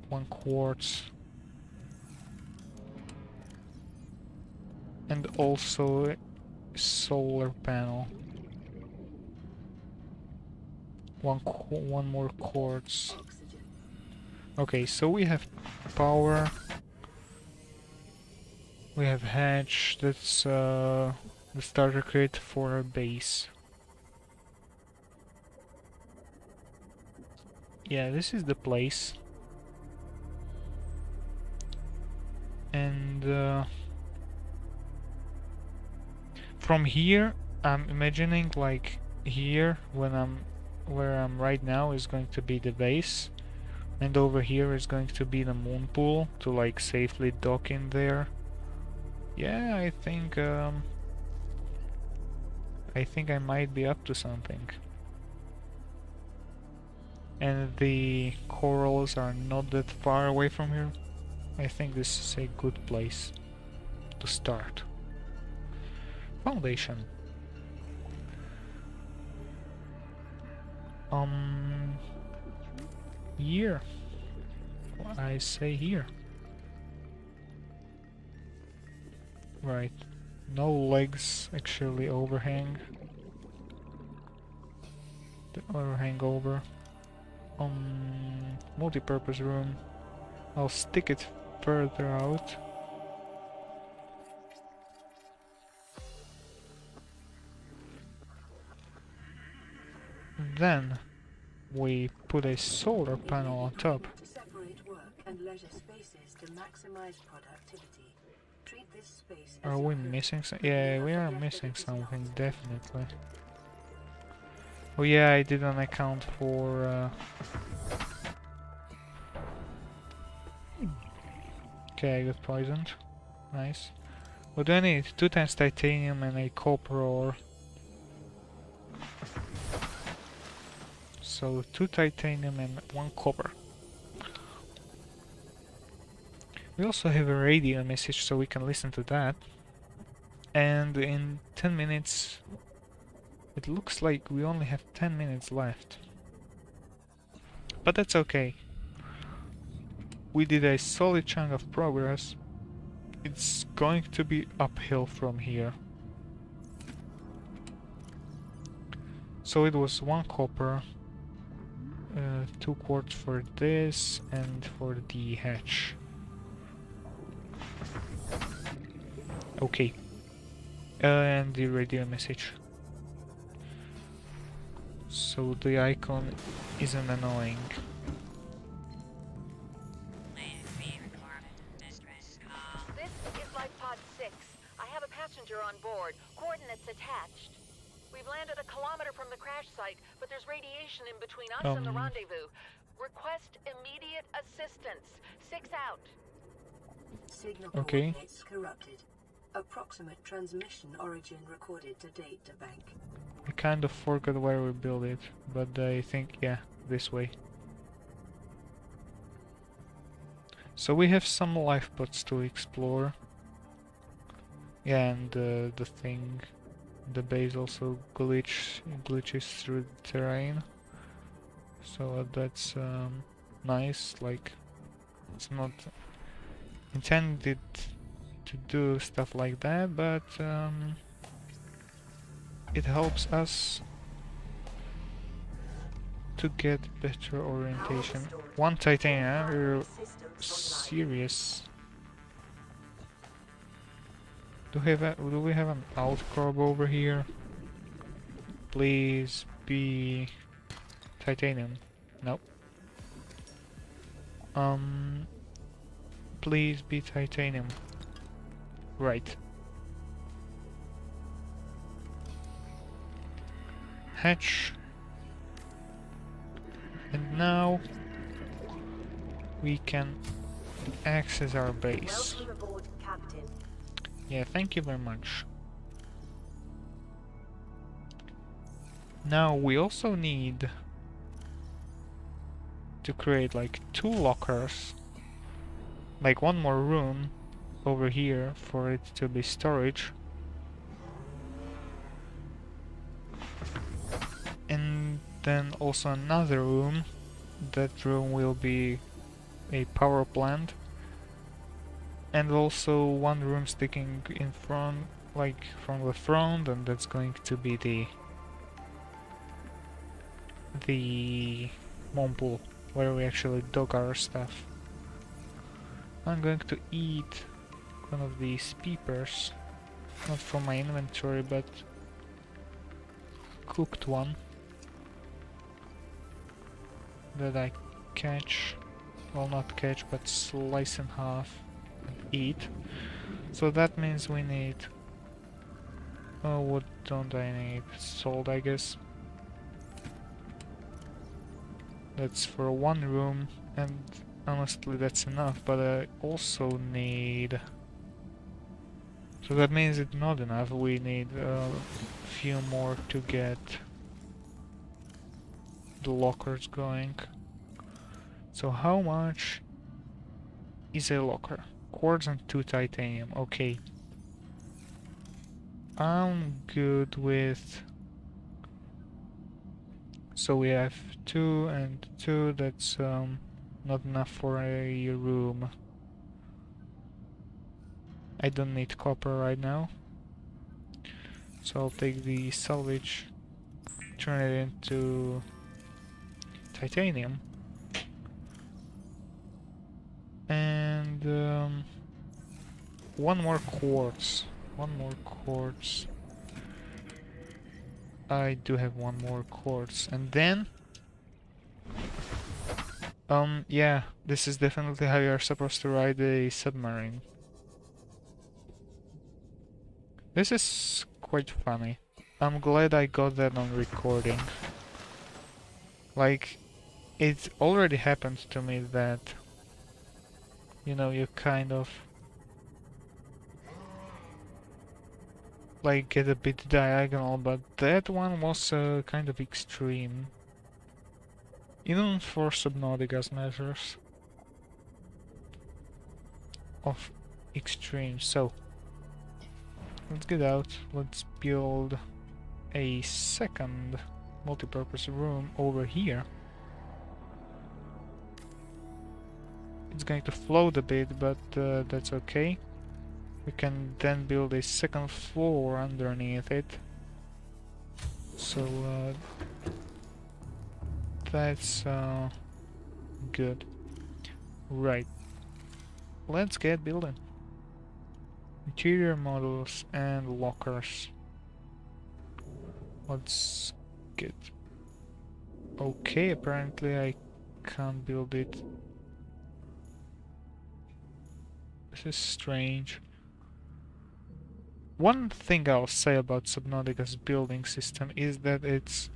Speaker 1: 1 quartz. And also a solar panel. One more quartz. Okay, so we have power. We have hatch. That's the starter kit for a base. Yeah, this is the place. And from here, I'm imagining like here, where I'm right now, is going to be the base, and over here is going to be the moon pool to like safely dock in there. Yeah, I think I might be up to something. And the corals are not that far away from here. I think this is a good place to start. Foundation. Here. I say here. Right. No legs actually overhang. The overhang over. Multi-purpose room. I'll stick it further out. Then we put a solar panel on top.
Speaker 2: To separate work and leisure spaces to maximize productivity. Treat this space as
Speaker 1: Are
Speaker 2: your
Speaker 1: we
Speaker 2: home.
Speaker 1: missing something? Yeah, we are missing something, definitely. Oh yeah, I didn't account for... Okay, I got poisoned. Nice. What do I need? 2 times titanium and a copper ore. So 2 titanium and 1 copper. We also have a radio message, so we can listen to that. And in 10 minutes, it looks like we only have 10 minutes left. But that's okay. We did a solid chunk of progress. It's going to be uphill from here. So it was 1 copper, 2 quartz for this, and for the hatch. Okay. And the radio message. So the icon isn't annoying.
Speaker 4: This is Life Pod 6. I have a passenger on board. Coordinates attached. We've landed a kilometer from the crash site, but there's radiation in between us and the rendezvous. Request immediate assistance. 6 out.
Speaker 2: Signal
Speaker 1: Okay.
Speaker 2: coordinates corrupted. Approximate transmission origin recorded to data bank.
Speaker 1: I kind of forgot where we built it, but I think, yeah, this way. So we have some life pods to explore. Yeah, and the thing, the base also glitches through the terrain. So that's nice. Like, it's not intended to do stuff like that, but it helps us to get better orientation. 1 titanium, you're serious. Do we have an outcrop over here? Please be titanium. Nope. Please be titanium. Right. Hatch. And now we can access our base.
Speaker 2: Welcome aboard, Captain.
Speaker 1: Yeah, thank you very much. Now we also need to create like 2 lockers, like 1 more room over here for it to be storage, and then also another room. That room will be a power plant, and also 1 room sticking in front, like from the front, and that's going to be the mom pool where we actually dock our stuff. I'm going to eat one of these peepers, not from my inventory, but cooked one that I catch, well, not catch, but slice in half and eat. So that means we need, oh, what don't I need? Salt, I guess. That's for 1 room, and honestly that's enough, but I also need, so that means it's not enough. We need a few more to get the lockers going. So how much is a locker? Quartz and 2 titanium. Okay. I'm good with, so we have 2 and 2. That's not enough for a room. I don't need copper right now, so I'll take the salvage, turn it into titanium, and 1 more quartz. 1 more quartz. I do have 1 more quartz, and then yeah, this is definitely how you're supposed to ride a submarine. This is quite funny. I'm glad I got that on recording. Like, it already happened to me that, you know, you kind of like get a bit diagonal, but that one was kind of extreme. Even for Subnautica's measures of extreme. So, let's get out. Let's build a second multi-purpose room over here. It's going to float a bit, but that's okay. We can then build a second floor underneath it. So that's good. Right. Let's get building. Interior models and lockers. Let's get... Okay, apparently I can't build it. This is strange. One thing I'll say about Subnautica's building system is that it's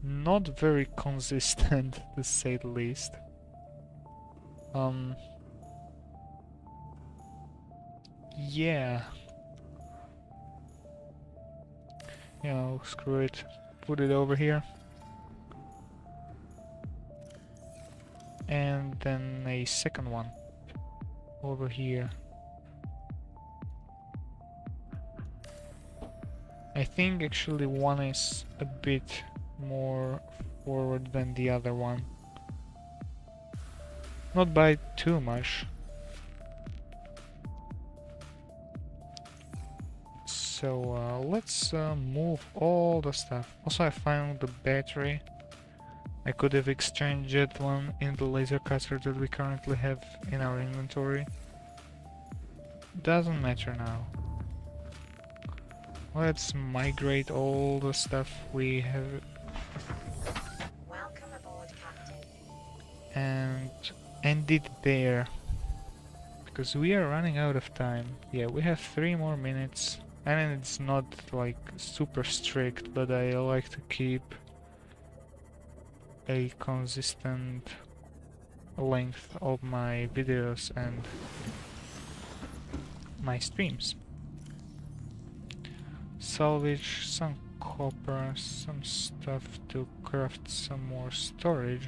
Speaker 1: not very consistent, to say the least. Yeah. You know, screw it. Put it over here. And then a second one over here. I think actually one is a bit more forward than the other one. Not by too much. So let's move all the stuff. Also, I found the battery. I could have exchanged that one in the laser cutter that we currently have in our inventory. Doesn't matter now. Let's migrate all the stuff we have.
Speaker 3: Welcome aboard, Captain.
Speaker 1: And end it there. Because we are running out of time. Yeah, we have 3 more minutes. And it's not like super strict, but I like to keep a consistent length of my videos and my streams. Salvage some copper, some stuff to craft some more storage.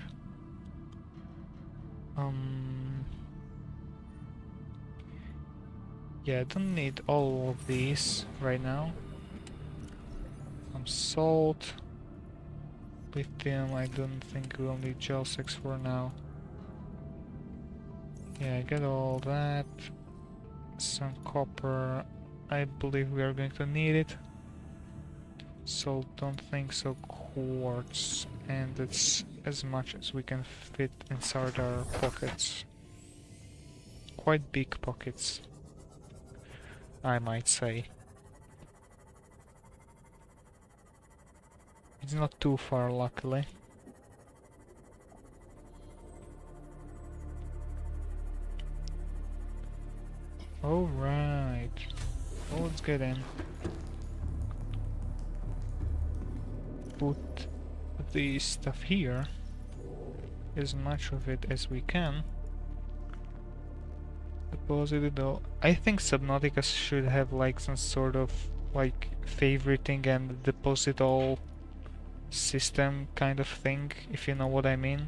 Speaker 1: Yeah, I don't need all of these right now. Some salt. Lithium, I don't think we'll need gel sex for now. Yeah, I got all that. Some copper. I believe we are going to need it. So don't think so. Quartz, and that's as much as we can fit inside our pockets. Quite big pockets, I might say. It's not too far, luckily. Alright, well, let's get in. Put the stuff here, as much of it as we can. Deposit it all. I think Subnautica should have like some sort of like favoriting and deposit all system kind of thing, if you know what I mean.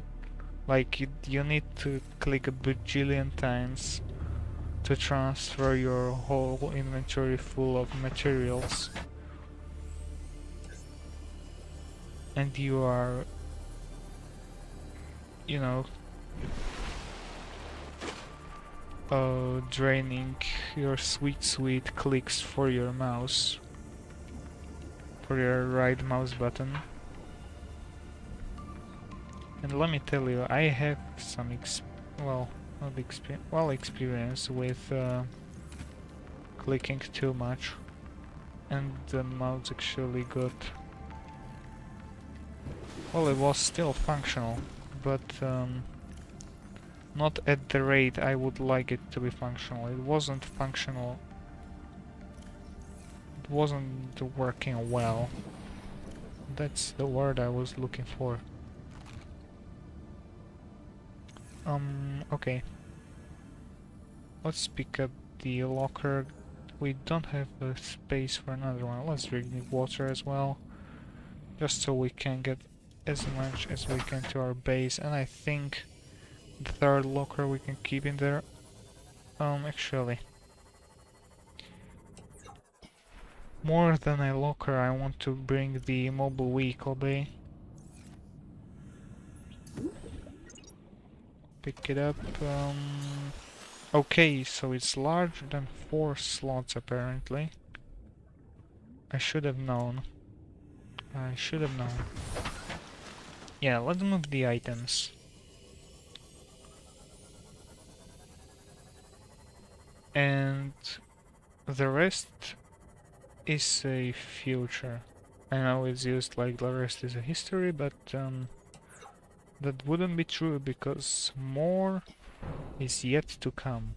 Speaker 1: Like you need to click a bajillion times to transfer your whole inventory full of materials. And you are, you know, draining your sweet clicks for your mouse, for your right mouse button. And let me tell you, I have some experience with clicking too much, and the mouse actually got, well, it was still functional, but not at the rate I would like it to be functional. It wasn't functional. It wasn't working well. That's the word I was looking for. Okay. Let's pick up the locker. We don't have a space for another one. Let's drink water as well, just so we can get as much as we can to our base, and I think the third locker we can keep in there. Actually, more than a locker, I want to bring the mobile vehicle bay. Pick it up. Okay, so it's larger than 4 slots apparently. I should have known. I should have known. Yeah, let's move the items. And the rest is a future. I know it's used like the rest is a history, but that wouldn't be true because more is yet to come.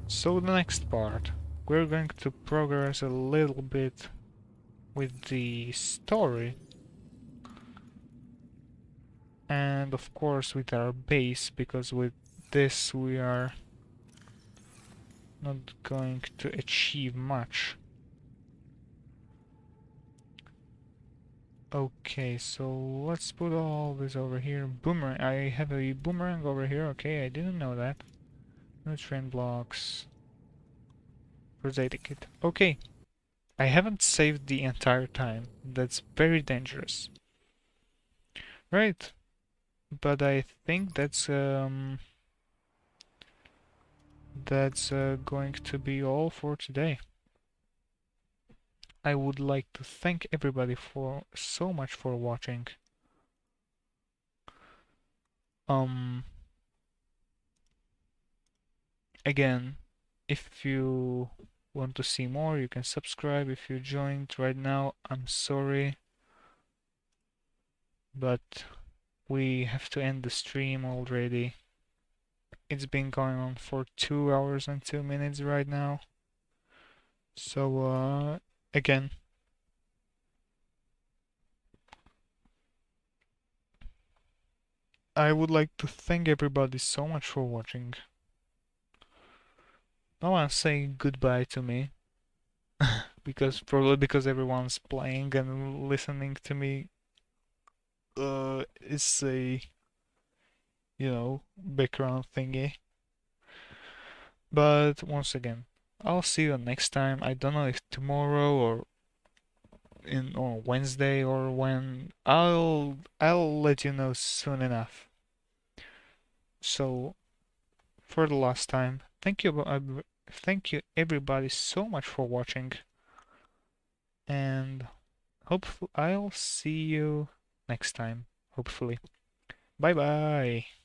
Speaker 1: So the next part, we're going to progress a little bit with the story. And of course with our base, because with this we are not going to achieve much. Okay, so let's put all this over here. Boomerang. I have a boomerang over here. Okay, I didn't know that. Nutrient blocks. First aid kit. Okay. I haven't saved the entire time. That's very dangerous. Right. But I think that's going to be all for today. I would like to thank everybody for so much for watching. Again, if you want to see more, you can subscribe. If you joined right now, I'm sorry, but we have to end the stream already. It's been going on for 2 hours and 2 minutes right now. So, again, I would like to thank everybody so much for watching. No one's saying goodbye to me. Probably because everyone's playing and listening to me is a, background thingy. But once again, I'll see you next time. I don't know if tomorrow or on Wednesday or when. I'll let you know soon enough. So for the last time, thank you everybody so much for watching, and hopefully I'll see you next time. Hopefully. Bye bye.